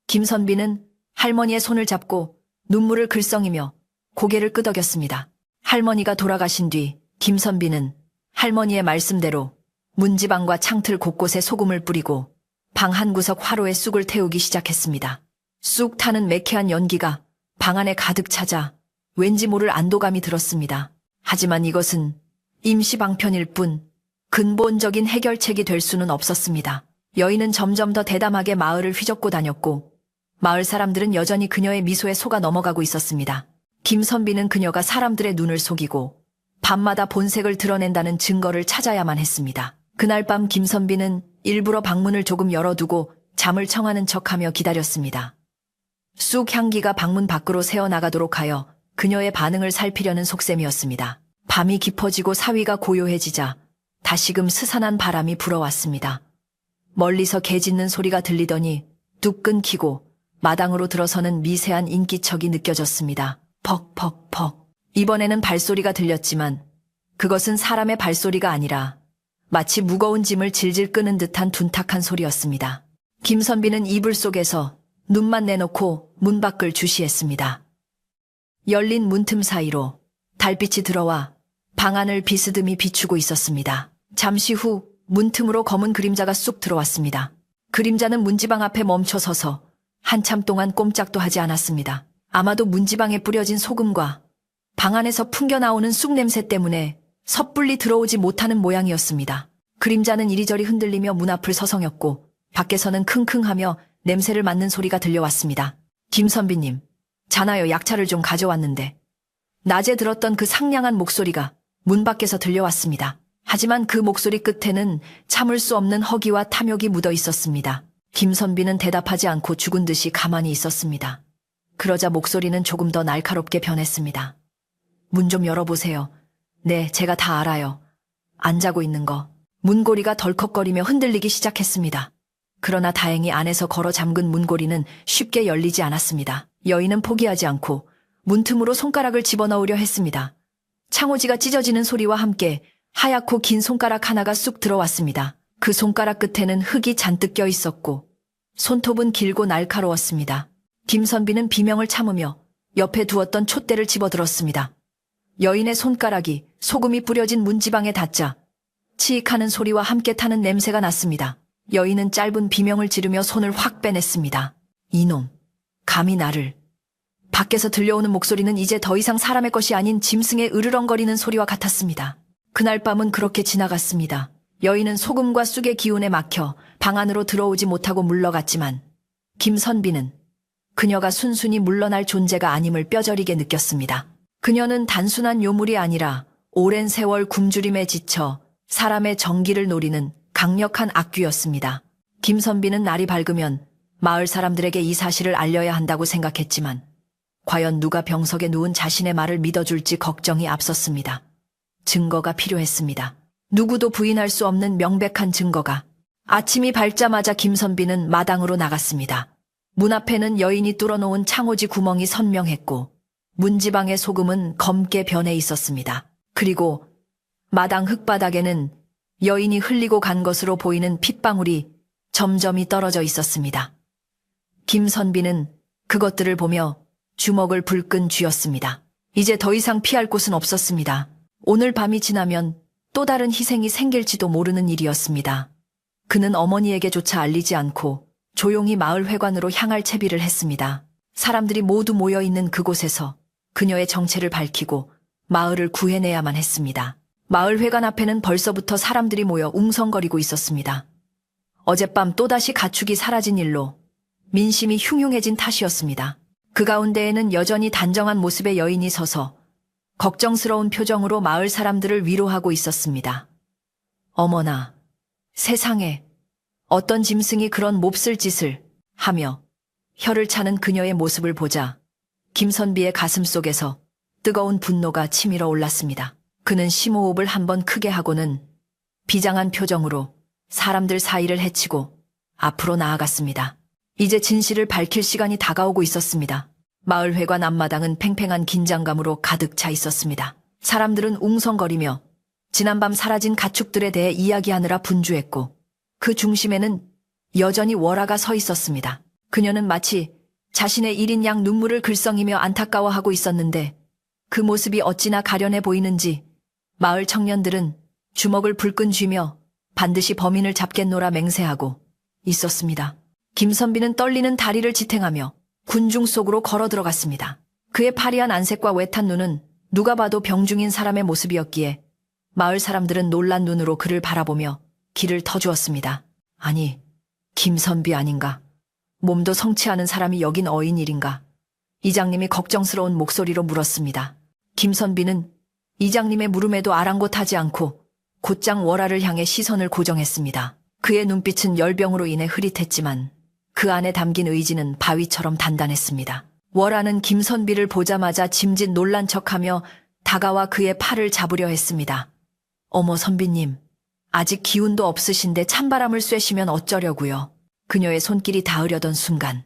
김선비는 할머니의 손을 잡고 눈물을 글썽이며 고개를 끄덕였습니다. 할머니가 돌아가신 뒤 김선비는 할머니의 말씀대로 문지방과 창틀 곳곳에 소금을 뿌리고 방 한 구석 화로에 쑥을 태우기 시작했습니다. 쑥 타는 매캐한 연기가 방 안에 가득 차자 왠지 모를 안도감이 들었습니다. 하지만 이것은 임시 방편일 뿐 근본적인 해결책이 될 수는 없었습니다. 여인은 점점 더 대담하게 마을을 휘젓고 다녔고 마을 사람들은 여전히 그녀의 미소에 속아 넘어가고 있었습니다. 김선비는 그녀가 사람들의 눈을 속이고 밤마다 본색을 드러낸다는 증거를 찾아야만 했습니다. 그날 밤 김선비는 일부러 방문을 조금 열어두고 잠을 청하는 척하며 기다렸습니다. 쑥 향기가 방문 밖으로 새어나가도록 하여 그녀의 반응을 살피려는 속셈이었습니다. 밤이 깊어지고 사위가 고요해지자 다시금 스산한 바람이 불어왔습니다. 멀리서 개 짖는 소리가 들리더니 뚝 끊기고 마당으로 들어서는 미세한 인기척이 느껴졌습니다. 퍽퍽퍽. 이번에는 발소리가 들렸지만 그것은 사람의 발소리가 아니라 마치 무거운 짐을 질질 끄는 듯한 둔탁한 소리였습니다. 김선비는 이불 속에서 눈만 내놓고 문 밖을 주시했습니다. 열린 문틈 사이로 달빛이 들어와 방 안을 비스듬히 비추고 있었습니다. 잠시 후 문틈으로 검은 그림자가 쑥 들어왔습니다. 그림자는 문지방 앞에 멈춰 서서 한참 동안 꼼짝도 하지 않았습니다. 아마도 문지방에 뿌려진 소금과 방 안에서 풍겨나오는 쑥 냄새 때문에 섣불리 들어오지 못하는 모양이었습니다. 그림자는 이리저리 흔들리며 문 앞을 서성였고 밖에서는 킁킁하며 냄새를 맡는 소리가 들려왔습니다. 김선비님, 자나요 약차를 좀 가져왔는데. 낮에 들었던 그 상냥한 목소리가 문 밖에서 들려왔습니다. 하지만 그 목소리 끝에는 참을 수 없는 허기와 탐욕이 묻어 있었습니다. 김선비는 대답하지 않고 죽은 듯이 가만히 있었습니다. 그러자 목소리는 조금 더 날카롭게 변했습니다. 문 좀 열어보세요. 네, 제가 다 알아요. 안 자고 있는 거. 문고리가 덜컥거리며 흔들리기 시작했습니다. 그러나 다행히 안에서 걸어 잠근 문고리는 쉽게 열리지 않았습니다. 여인은 포기하지 않고 문틈으로 손가락을 집어넣으려 했습니다. 창호지가 찢어지는 소리와 함께 하얗고 긴 손가락 하나가 쑥 들어왔습니다. 그 손가락 끝에는 흙이 잔뜩 껴 있었고 손톱은 길고 날카로웠습니다. 김선비는 비명을 참으며 옆에 두었던 촛대를 집어들었습니다. 여인의 손가락이 소금이 뿌려진 문지방에 닿자 치익하는 소리와 함께 타는 냄새가 났습니다. 여인은 짧은 비명을 지르며 손을 확 빼냈습니다. 이놈, 감히 나를. 밖에서 들려오는 목소리는 이제 더 이상 사람의 것이 아닌 짐승의 으르렁거리는 소리와 같았습니다. 그날 밤은 그렇게 지나갔습니다. 여인은 소금과 쑥의 기운에 막혀 방 안으로 들어오지 못하고 물러갔지만 김선비는 그녀가 순순히 물러날 존재가 아님을 뼈저리게 느꼈습니다. 그녀는 단순한 요물이 아니라 오랜 세월 굶주림에 지쳐 사람의 정기를 노리는 강력한 악귀였습니다. 김선비는 날이 밝으면 마을 사람들에게 이 사실을 알려야 한다고 생각했지만 과연 누가 병석에 누운 자신의 말을 믿어줄지 걱정이 앞섰습니다. 증거가 필요했습니다. 누구도 부인할 수 없는 명백한 증거가. 아침이 밝자마자 김선비는 마당으로 나갔습니다. 문 앞에는 여인이 뚫어놓은 창호지 구멍이 선명했고 문지방의 소금은 검게 변해 있었습니다. 그리고 마당 흙바닥에는 여인이 흘리고 간 것으로 보이는 핏방울이 점점이 떨어져 있었습니다. 김선비는 그것들을 보며 주먹을 불끈 쥐었습니다. 이제 더 이상 피할 곳은 없었습니다. 오늘 밤이 지나면 또 다른 희생이 생길지도 모르는 일이었습니다. 그는 어머니에게조차 알리지 않고 조용히 마을 회관으로 향할 채비를 했습니다. 사람들이 모두 모여있는 그곳에서 그녀의 정체를 밝히고 마을을 구해내야만 했습니다. 마을 회관 앞에는 벌써부터 사람들이 모여 웅성거리고 있었습니다. 어젯밤 또다시 가축이 사라진 일로 민심이 흉흉해진 탓이었습니다. 그 가운데에는 여전히 단정한 모습의 여인이 서서 걱정스러운 표정으로 마을 사람들을 위로하고 있었습니다. 어머나, 세상에 어떤 짐승이 그런 몹쓸 짓을 하며 혀를 차는 그녀의 모습을 보자 김선비의 가슴 속에서 뜨거운 분노가 치밀어 올랐습니다. 그는 심호흡을 한번 크게 하고는 비장한 표정으로 사람들 사이를 헤치고 앞으로 나아갔습니다. 이제 진실을 밝힐 시간이 다가오고 있었습니다. 마을 회관 앞마당은 팽팽한 긴장감으로 가득 차 있었습니다. 사람들은 웅성거리며 지난밤 사라진 가축들에 대해 이야기하느라 분주했고 그 중심에는 여전히 월아가 서 있었습니다. 그녀는 마치 자신의 일인 양 눈물을 글썽이며 안타까워하고 있었는데 그 모습이 어찌나 가련해 보이는지 마을 청년들은 주먹을 불끈 쥐며 반드시 범인을 잡겠노라 맹세하고 있었습니다. 김선비는 떨리는 다리를 지탱하며 군중 속으로 걸어 들어갔습니다. 그의 파리한 안색과 외탄 눈은 누가 봐도 병중인 사람의 모습이었기에 마을 사람들은 놀란 눈으로 그를 바라보며 기를 터주었습니다. 아니, 김선비 아닌가? 몸도 성치 않은 사람이 여긴 어인 일인가? 이장님이 걱정스러운 목소리로 물었습니다. 김선비는 이장님의 물음에도 아랑곳하지 않고 곧장 월아를 향해 시선을 고정했습니다. 그의 눈빛은 열병으로 인해 흐릿했지만 그 안에 담긴 의지는 바위처럼 단단했습니다. 월아는 김선비를 보자마자 짐짓 놀란 척하며 다가와 그의 팔을 잡으려 했습니다. 어머 선비님, 아직 기운도 없으신데 찬바람을 쐬시면 어쩌려고요. 그녀의 손길이 닿으려던 순간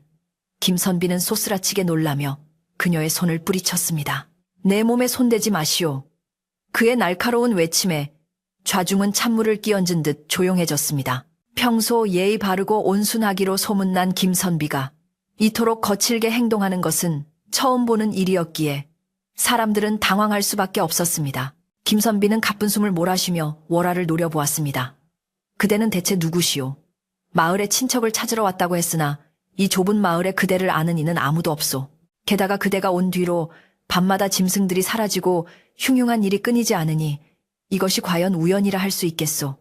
김선비는 소스라치게 놀라며 그녀의 손을 뿌리쳤습니다. 내 몸에 손대지 마시오. 그의 날카로운 외침에 좌중은 찬물을 끼얹은 듯 조용해졌습니다. 평소 예의 바르고 온순하기로 소문난 김선비가 이토록 거칠게 행동하는 것은 처음 보는 일이었기에 사람들은 당황할 수밖에 없었습니다. 김선비는 가쁜 숨을 몰아쉬며 월아를 노려보았습니다. 그대는 대체 누구시오? 마을에 친척을 찾으러 왔다고 했으나 이 좁은 마을에 그대를 아는 이는 아무도 없소. 게다가 그대가 온 뒤로 밤마다 짐승들이 사라지고 흉흉한 일이 끊이지 않으니 이것이 과연 우연이라 할 수 있겠소.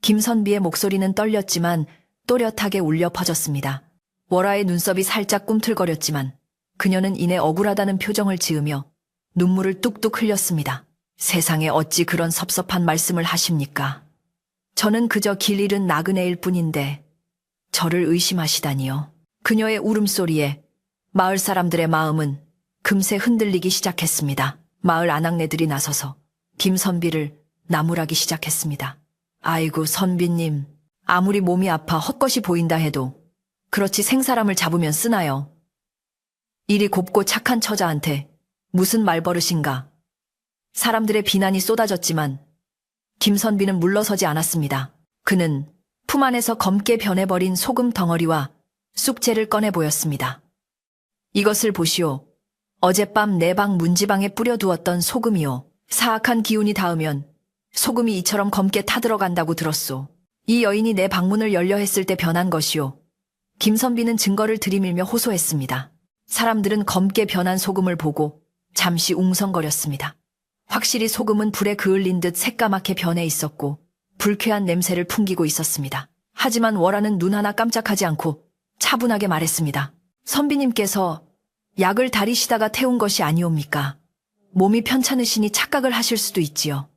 김선비의 목소리는 떨렸지만 또렷하게 울려 퍼졌습니다. 월아의 눈썹이 살짝 꿈틀거렸지만 그녀는 이내 억울하다는 표정을 지으며 눈물을 뚝뚝 흘렸습니다. 세상에 어찌 그런 섭섭한 말씀을 하십니까? 저는 그저 길 잃은 나그네일 뿐인데 저를 의심하시다니요. 그녀의 울음소리에 마을 사람들의 마음은 금세 흔들리기 시작했습니다. 마을 아낙네들이 나서서 김선비를 나무라기 시작했습니다. 아이고 선비님, 아무리 몸이 아파 헛것이 보인다 해도 그렇지 생사람을 잡으면 쓰나요? 이리 곱고 착한 처자한테 무슨 말버릇인가? 사람들의 비난이 쏟아졌지만 김선비는 물러서지 않았습니다. 그는 품 안에서 검게 변해버린 소금 덩어리와 쑥채를 꺼내 보였습니다. 이것을 보시오. 어젯밤 내 방 문지방에 뿌려두었던 소금이요. 사악한 기운이 닿으면 소금이 이처럼 검게 타들어간다고 들었소. 이 여인이 내 방문을 열려 했을 때 변한 것이오. 김선비는 증거를 들이밀며 호소했습니다. 사람들은 검게 변한 소금을 보고 잠시 웅성거렸습니다. 확실히 소금은 불에 그을린 듯 새까맣게 변해 있었고 불쾌한 냄새를 풍기고 있었습니다. 하지만 월아는 눈 하나 깜짝하지 않고 차분하게 말했습니다. 선비님께서 약을 다리시다가 태운 것이 아니옵니까? 몸이 편찮으시니 착각을 하실 수도 있지요.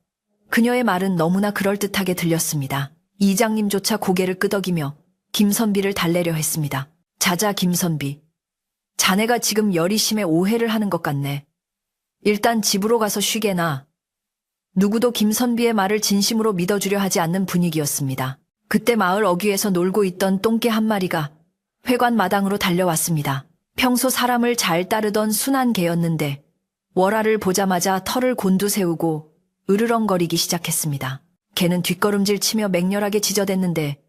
그녀의 말은 너무나 그럴듯하게 들렸습니다. 이장님조차 고개를 끄덕이며 김선비를 달래려 했습니다. 자자 김선비. 자네가 지금 열이 심해 오해를 하는 것 같네. 일단 집으로 가서 쉬게나. 누구도 김선비의 말을 진심으로 믿어주려 하지 않는 분위기였습니다. 그때 마을 어귀에서 놀고 있던 똥개 한 마리가 회관 마당으로 달려왔습니다. 평소 사람을 잘 따르던 순한 개였는데 월아를 보자마자 털을 곤두세우고 으르렁거리기 시작했습니다. 개는 뒷걸음질 치며 맹렬하게 지저댔는데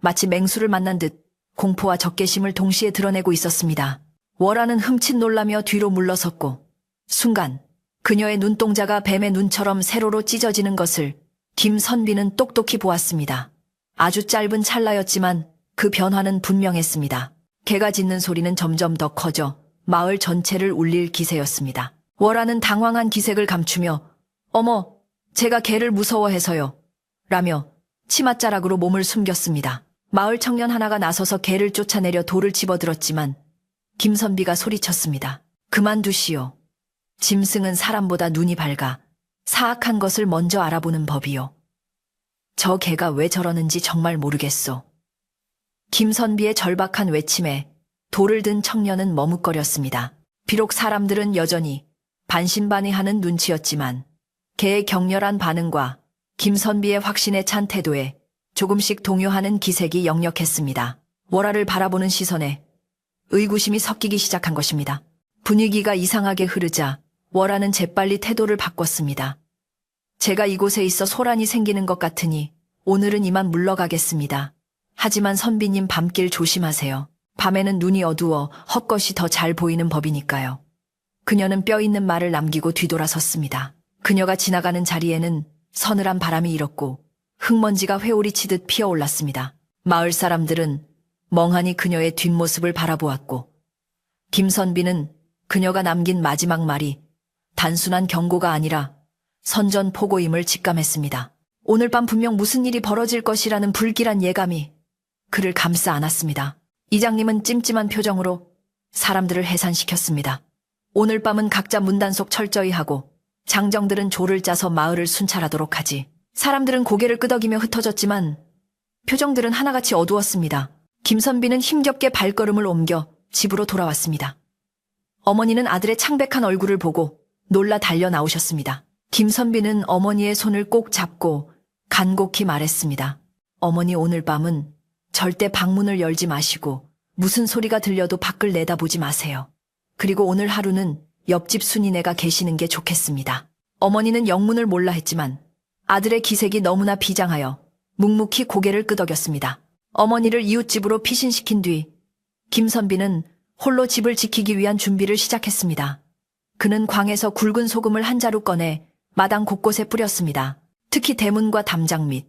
마치 맹수를 만난 듯 공포와 적개심을 동시에 드러내고 있었습니다. 월아는 흠칫 놀라며 뒤로 물러섰고 순간 그녀의 눈동자가 뱀의 눈처럼 세로로 찢어지는 것을 김선비는 똑똑히 보았습니다. 아주 짧은 찰나였지만 그 변화는 분명했습니다. 개가 짖는 소리는 점점 더 커져 마을 전체를 울릴 기세였습니다. 월아는 당황한 기색을 감추며 어머, 제가 개를 무서워해서요. 라며 치맛자락으로 몸을 숨겼습니다. 마을 청년 하나가 나서서 개를 쫓아내려 돌을 집어들었지만 김선비가 소리쳤습니다. 그만두시오. 짐승은 사람보다 눈이 밝아 사악한 것을 먼저 알아보는 법이요. 저 개가 왜 저러는지 정말 모르겠소. 김선비의 절박한 외침에 돌을 든 청년은 머뭇거렸습니다. 비록 사람들은 여전히 반신반의하는 눈치였지만 개의 격렬한 반응과 김선비의 확신에 찬 태도에 조금씩 동요하는 기색이 역력했습니다. 월아를 바라보는 시선에 의구심이 섞이기 시작한 것입니다. 분위기가 이상하게 흐르자 월아는 재빨리 태도를 바꿨습니다. 제가 이곳에 있어 소란이 생기는 것 같으니 오늘은 이만 물러가겠습니다. 하지만 선비님 밤길 조심하세요. 밤에는 눈이 어두워 헛것이 더 잘 보이는 법이니까요. 그녀는 뼈 있는 말을 남기고 뒤돌아섰습니다. 그녀가 지나가는 자리에는 서늘한 바람이 일었고 흙먼지가 회오리 치듯 피어올랐습니다. 마을 사람들은 멍하니 그녀의 뒷모습을 바라보았고 김선비는 그녀가 남긴 마지막 말이 단순한 경고가 아니라 선전포고임을 직감했습니다. 오늘 밤 분명 무슨 일이 벌어질 것이라는 불길한 예감이 그를 감싸 안았습니다. 이장님은 찜찜한 표정으로 사람들을 해산시켰습니다. 오늘 밤은 각자 문단속 철저히 하고 장정들은 조를 짜서 마을을 순찰하도록 하지. 사람들은 고개를 끄덕이며 흩어졌지만 표정들은 하나같이 어두웠습니다. 김선비는 힘겹게 발걸음을 옮겨 집으로 돌아왔습니다. 어머니는 아들의 창백한 얼굴을 보고 놀라 달려 나오셨습니다. 김선비는 어머니의 손을 꼭 잡고 간곡히 말했습니다. 어머니, 오늘 밤은 절대 방문을 열지 마시고 무슨 소리가 들려도 밖을 내다보지 마세요. 그리고 오늘 하루는 옆집 순이네가 계시는 게 좋겠습니다. 어머니는 영문을 몰라 했지만 아들의 기색이 너무나 비장하여 묵묵히 고개를 끄덕였습니다. 어머니를 이웃집으로 피신시킨 뒤 김선비는 홀로 집을 지키기 위한 준비를 시작했습니다. 그는 광에서 굵은 소금을 한 자루 꺼내 마당 곳곳에 뿌렸습니다. 특히 대문과 담장 밑,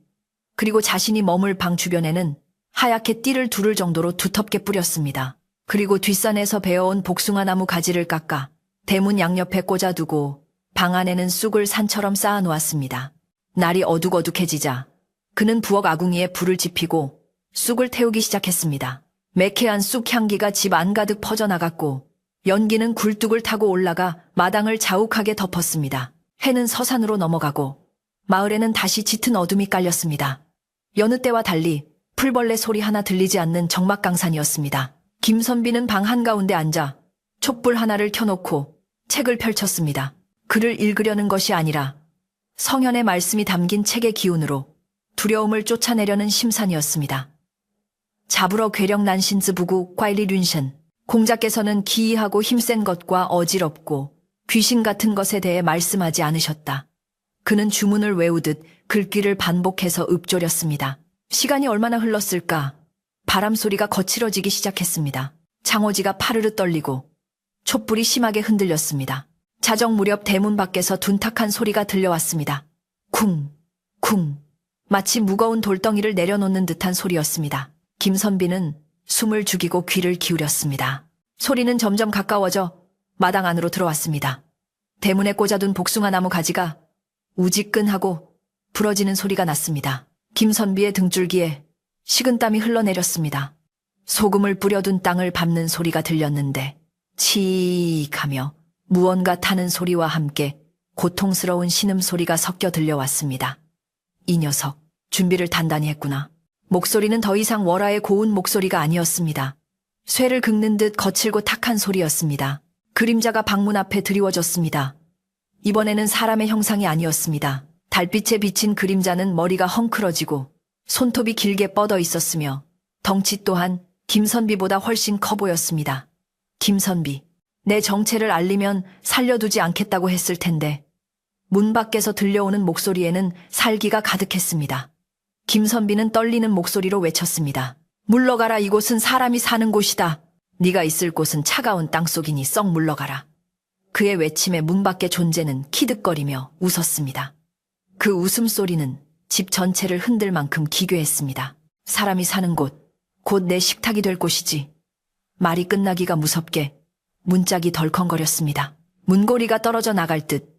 그리고 자신이 머물 방 주변에는 하얗게 띠를 두를 정도로 두텁게 뿌렸습니다. 그리고 뒷산에서 베어온 복숭아나무 가지를 깎아 대문 양옆에 꽂아두고 방 안에는 쑥을 산처럼 쌓아 놓았습니다. 날이 어둑어둑해지자 그는 부엌 아궁이에 불을 지피고 쑥을 태우기 시작했습니다. 매캐한 쑥 향기가 집 안 가득 퍼져나갔고 연기는 굴뚝을 타고 올라가 마당을 자욱하게 덮었습니다. 해는 서산으로 넘어가고 마을에는 다시 짙은 어둠이 깔렸습니다. 여느 때와 달리 풀벌레 소리 하나 들리지 않는 적막강산이었습니다. 김선비는 방 한가운데 앉아 촛불 하나를 켜놓고 책을 펼쳤습니다. 글을 읽으려는 것이 아니라 성현의 말씀이 담긴 책의 기운으로 두려움을 쫓아내려는 심산이었습니다. 잡으러 괴력 난신즈 부구 꽈일리 륜션. 공자께서는 기이하고 힘센 것과 어지럽고 귀신 같은 것에 대해 말씀하지 않으셨다. 그는 주문을 외우듯 글귀를 반복해서 읊조렸습니다. 시간이 얼마나 흘렀을까? 바람 소리가 거칠어지기 시작했습니다. 장호지가 파르르 떨리고 촛불이 심하게 흔들렸습니다. 자정 무렵 대문 밖에서 둔탁한 소리가 들려왔습니다. 쿵, 쿵. 마치 무거운 돌덩이를 내려놓는 듯한 소리였습니다. 김선비는 숨을 죽이고 귀를 기울였습니다. 소리는 점점 가까워져 마당 안으로 들어왔습니다. 대문에 꽂아둔 복숭아나무 가지가 우지끈하고 부러지는 소리가 났습니다. 김선비의 등줄기에 식은땀이 흘러내렸습니다. 소금을 뿌려둔 땅을 밟는 소리가 들렸는데 치익하며 무언가 타는 소리와 함께 고통스러운 신음소리가 섞여 들려왔습니다. 이 녀석, 준비를 단단히 했구나. 목소리는 더 이상 월아의 고운 목소리가 아니었습니다. 쇠를 긁는 듯 거칠고 탁한 소리였습니다. 그림자가 방문 앞에 드리워졌습니다. 이번에는 사람의 형상이 아니었습니다. 달빛에 비친 그림자는 머리가 헝클어지고 손톱이 길게 뻗어 있었으며 덩치 또한 김선비보다 훨씬 커 보였습니다. 김선비, 내 정체를 알리면 살려두지 않겠다고 했을 텐데. 문 밖에서 들려오는 목소리에는 살기가 가득했습니다. 김선비는 떨리는 목소리로 외쳤습니다. 물러가라, 이곳은 사람이 사는 곳이다. 네가 있을 곳은 차가운 땅속이니 썩 물러가라. 그의 외침에 문 밖의 존재는 키득거리며 웃었습니다. 그 웃음소리는 집 전체를 흔들 만큼 기괴했습니다. 사람이 사는 곳, 곧 내 식탁이 될 곳이지. 말이 끝나기가 무섭게 문짝이 덜컹거렸습니다. 문고리가 떨어져 나갈 듯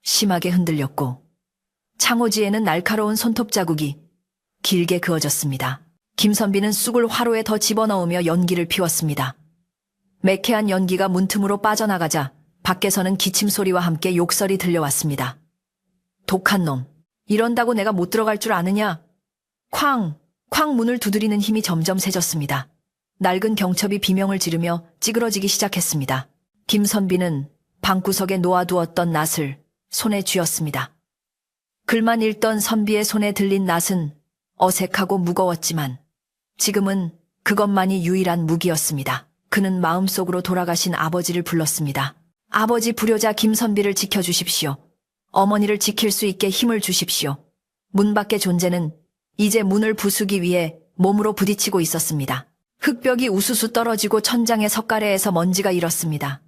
심하게 흔들렸고 창호지에는 날카로운 손톱 자국이 길게 그어졌습니다. 김선비는 쑥을 화로에 더 집어넣으며 연기를 피웠습니다. 매캐한 연기가 문틈으로 빠져나가자 밖에서는 기침 소리와 함께 욕설이 들려왔습니다. 독한 놈, 이런다고 내가 못 들어갈 줄 아느냐? 쾅! 쾅 문을 두드리는 힘이 점점 세졌습니다. 낡은 경첩이 비명을 지르며 찌그러지기 시작했습니다. 김선비는 방구석에 놓아두었던 낫을 손에 쥐었습니다. 글만 읽던 선비의 손에 들린 낫은 어색하고 무거웠지만 지금은 그것만이 유일한 무기였습니다. 그는 마음속으로 돌아가신 아버지를 불렀습니다. 아버지 불효자 김선비를 지켜주십시오. 어머니를 지킬 수 있게 힘을 주십시오. 문 밖의 존재는 이제 문을 부수기 위해 몸으로 부딪히고 있었습니다. 흙벽이 우수수 떨어지고 천장의 석가래에서 먼지가 일었습니다.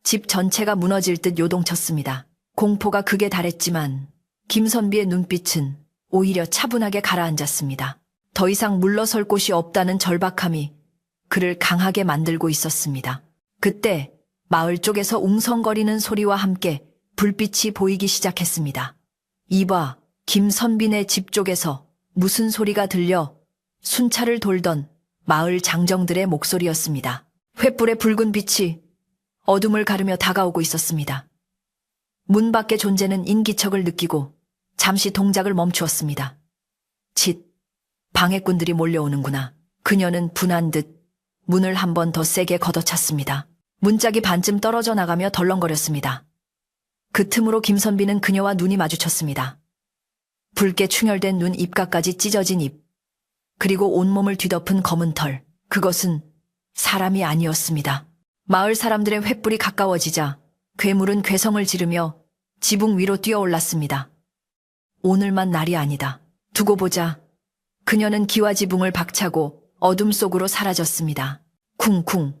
집 전체가 무너질 듯 요동쳤습니다. 공포가 극에 달했지만 김선비의 눈빛은 오히려 차분하게 가라앉았습니다. 더 이상 물러설 곳이 없다는 절박함이 그를 강하게 만들고 있었습니다. 그때 마을 쪽에서 웅성거리는 소리와 함께 불빛이 보이기 시작했습니다. 이봐, 김선비네 집 쪽에서 무슨 소리가 들려? 순찰을 돌던 마을 장정들의 목소리였습니다. 횃불의 붉은 빛이 어둠을 가르며 다가오고 있었습니다. 문 밖의 존재는 인기척을 느끼고 잠시 동작을 멈추었습니다. 칫, 방해꾼들이 몰려오는구나. 그녀는 분한 듯 문을 한 번 더 세게 걷어찼습니다. 문짝이 반쯤 떨어져 나가며 덜렁거렸습니다. 그 틈으로 김선비는 그녀와 눈이 마주쳤습니다. 붉게 충혈된 눈 입가까지 찢어진 입, 그리고 온몸을 뒤덮은 검은 털, 그것은 사람이 아니었습니다. 마을 사람들의 횃불이 가까워지자 괴물은 괴성을 지르며 지붕 위로 뛰어올랐습니다. 오늘만 날이 아니다. 두고 보자. 그녀는 기와지붕을 박차고 어둠 속으로 사라졌습니다. 쿵쿵.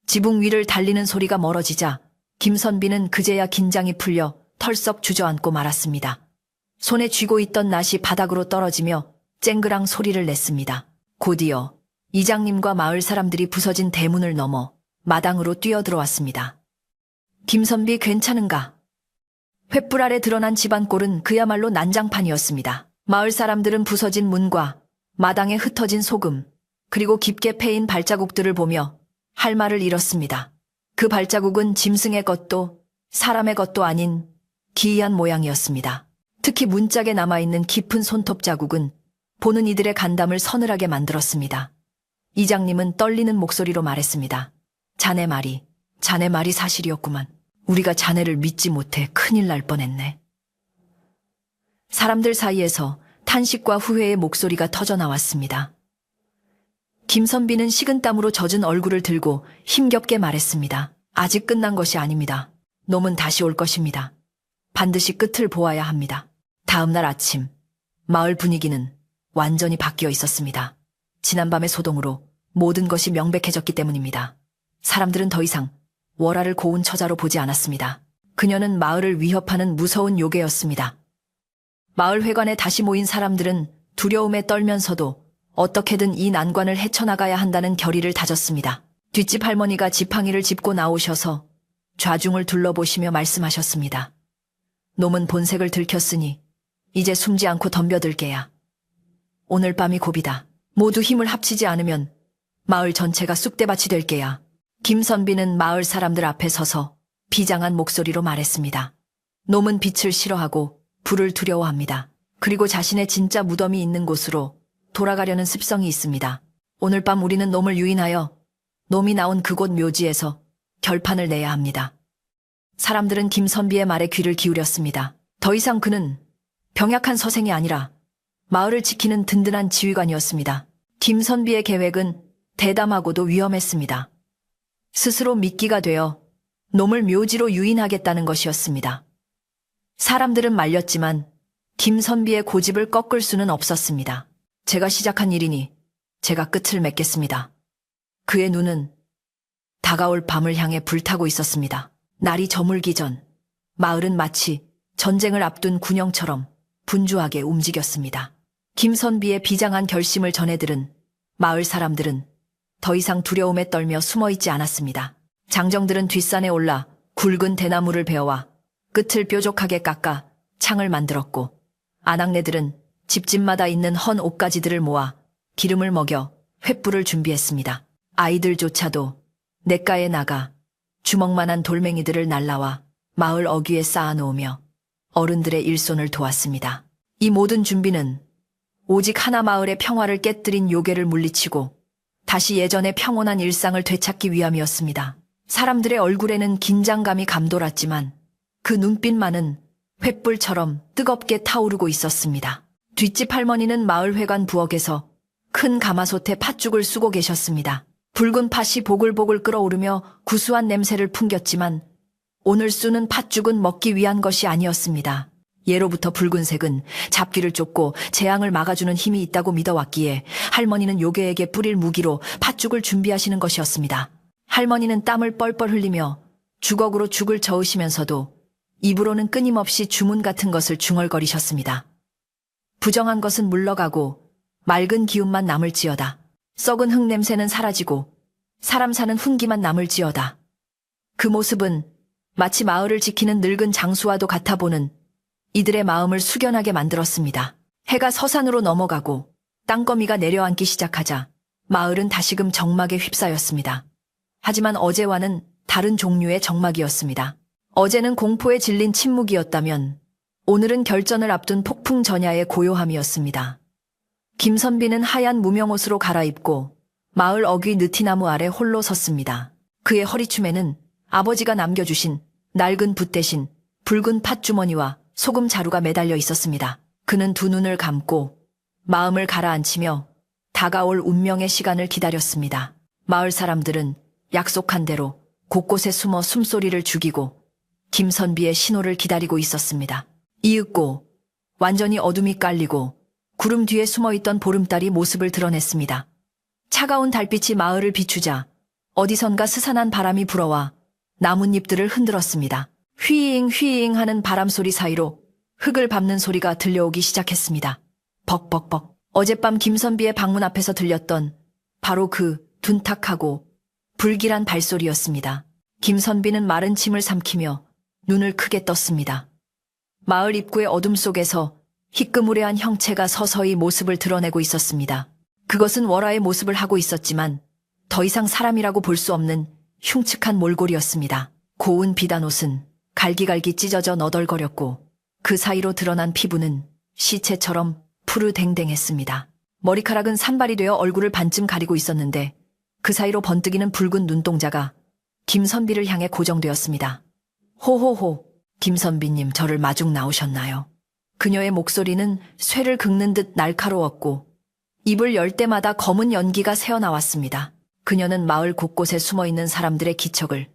지붕 위를 달리는 소리가 멀어지자 김선비는 그제야 긴장이 풀려 털썩 주저앉고 말았습니다. 손에 쥐고 있던 낫이 바닥으로 떨어지며 쨍그랑 소리를 냈습니다. 곧이어 이장님과 마을 사람들이 부서진 대문을 넘어 마당으로 뛰어들어왔습니다. 김선비 괜찮은가? 횃불 아래 드러난 집안 꼴은 그야말로 난장판이었습니다. 마을 사람들은 부서진 문과 마당에 흩어진 소금, 그리고 깊게 패인 발자국들을 보며 할 말을 잃었습니다. 그 발자국은 짐승의 것도 사람의 것도 아닌 기이한 모양이었습니다. 특히 문짝에 남아있는 깊은 손톱 자국은 보는 이들의 간담을 서늘하게 만들었습니다. 이장님은 떨리는 목소리로 말했습니다. 자네 말이 사실이었구만. 우리가 자네를 믿지 못해 큰일 날 뻔했네. 사람들 사이에서 탄식과 후회의 목소리가 터져 나왔습니다. 김선비는 식은땀으로 젖은 얼굴을 들고 힘겹게 말했습니다. 아직 끝난 것이 아닙니다. 놈은 다시 올 것입니다. 반드시 끝을 보아야 합니다. 다음 날 아침, 마을 분위기는 완전히 바뀌어 있었습니다. 지난밤의 소동으로 모든 것이 명백해졌기 때문입니다. 사람들은 더 이상 월화를 고운 처자로 보지 않았습니다. 그녀는 마을을 위협하는 무서운 요괴였습니다. 마을 회관에 다시 모인 사람들은 두려움에 떨면서도 어떻게든 이 난관을 헤쳐나가야 한다는 결의를 다졌습니다. 뒷집 할머니가 지팡이를 짚고 나오셔서 좌중을 둘러보시며 말씀하셨습니다. 놈은 본색을 들켰으니 이제 숨지 않고 덤벼들게야. 오늘 밤이 고비다. 모두 힘을 합치지 않으면 마을 전체가 쑥대밭이 될 게야. 김선비는 마을 사람들 앞에 서서 비장한 목소리로 말했습니다. 놈은 빛을 싫어하고 불을 두려워합니다. 그리고 자신의 진짜 무덤이 있는 곳으로 돌아가려는 습성이 있습니다. 오늘 밤 우리는 놈을 유인하여 놈이 나온 그곳 묘지에서 결판을 내야 합니다. 사람들은 김선비의 말에 귀를 기울였습니다. 더 이상 그는 병약한 서생이 아니라 마을을 지키는 든든한 지휘관이었습니다. 김선비의 계획은 대담하고도 위험했습니다. 스스로 미끼가 되어 놈을 묘지로 유인하겠다는 것이었습니다. 사람들은 말렸지만 김선비의 고집을 꺾을 수는 없었습니다. 제가 시작한 일이니 제가 끝을 맺겠습니다. 그의 눈은 다가올 밤을 향해 불타고 있었습니다. 날이 저물기 전 마을은 마치 전쟁을 앞둔 군영처럼 분주하게 움직였습니다. 김선비의 비장한 결심을 전해들은 마을 사람들은 더 이상 두려움에 떨며 숨어있지 않았습니다. 장정들은 뒷산에 올라 굵은 대나무를 베어와 끝을 뾰족하게 깎아 창을 만들었고, 아낙네들은 집집마다 있는 헌 옷가지들을 모아 기름을 먹여 횃불을 준비했습니다. 아이들조차도 냇가에 나가 주먹만한 돌멩이들을 날라와 마을 어귀에 쌓아놓으며 어른들의 일손을 도왔습니다. 이 모든 준비는 오직 하나 마을의 평화를 깨뜨린 요괴를 물리치고 다시 예전의 평온한 일상을 되찾기 위함이었습니다. 사람들의 얼굴에는 긴장감이 감돌았지만 그 눈빛만은 횃불처럼 뜨겁게 타오르고 있었습니다. 뒷집 할머니는 마을 회관 부엌에서 큰 가마솥에 팥죽을 쑤고 계셨습니다. 붉은 팥이 보글보글 끓어오르며 구수한 냄새를 풍겼지만 오늘 쑤는 팥죽은 먹기 위한 것이 아니었습니다. 예로부터 붉은색은 잡귀를 쫓고 재앙을 막아주는 힘이 있다고 믿어왔기에 할머니는 요괴에게 뿌릴 무기로 팥죽을 준비하시는 것이었습니다. 할머니는 땀을 뻘뻘 흘리며 주걱으로 죽을 저으시면서도 입으로는 끊임없이 주문 같은 것을 중얼거리셨습니다. 부정한 것은 물러가고 맑은 기운만 남을지어다. 썩은 흙 냄새는 사라지고 사람 사는 훈기만 남을지어다. 그 모습은 마치 마을을 지키는 늙은 장수와도 같아 보는 이들의 마음을 숙연하게 만들었습니다. 해가 서산으로 넘어가고 땅거미가 내려앉기 시작하자 마을은 다시금 정막에 휩싸였습니다. 하지만 어제와는 다른 종류의 정막이었습니다. 어제는 공포에 질린 침묵이었다면 오늘은 결전을 앞둔 폭풍 전야의 고요함이었습니다. 김선비는 하얀 무명옷으로 갈아입고 마을 어귀 느티나무 아래 홀로 섰습니다. 그의 허리춤에는 아버지가 남겨주신 낡은 붓 대신 붉은 팥주머니와 소금 자루가 매달려 있었습니다. 그는 두 눈을 감고 마음을 가라앉히며 다가올 운명의 시간을 기다렸습니다. 마을 사람들은 약속한 대로 곳곳에 숨어 숨소리를 죽이고 김선비의 신호를 기다리고 있었습니다. 이윽고 완전히 어둠이 깔리고 구름 뒤에 숨어있던 보름달이 모습을 드러냈습니다. 차가운 달빛이 마을을 비추자 어디선가 스산한 바람이 불어와 나뭇잎들을 흔들었습니다. 휘잉 휘잉 하는 바람소리 사이로 흙을 밟는 소리가 들려오기 시작했습니다. 벅벅벅. 어젯밤 김선비의 방문 앞에서 들렸던 바로 그 둔탁하고 불길한 발소리였습니다. 김선비는 마른 침을 삼키며 눈을 크게 떴습니다. 마을 입구의 어둠 속에서 희끄무레한 형체가 서서히 모습을 드러내고 있었습니다. 그것은 월화의 모습을 하고 있었지만 더 이상 사람이라고 볼 수 없는 흉측한 몰골이었습니다. 고운 비단 옷은 갈기갈기 찢어져 너덜거렸고 그 사이로 드러난 피부는 시체처럼 푸르댕댕했습니다. 머리카락은 산발이 되어 얼굴을 반쯤 가리고 있었는데 그 사이로 번뜩이는 붉은 눈동자가 김선비를 향해 고정되었습니다. 호호호, 김선비님 저를 마중 나오셨나요? 그녀의 목소리는 쇠를 긁는 듯 날카로웠고 입을 열 때마다 검은 연기가 새어나왔습니다. 그녀는 마을 곳곳에 숨어있는 사람들의 기척을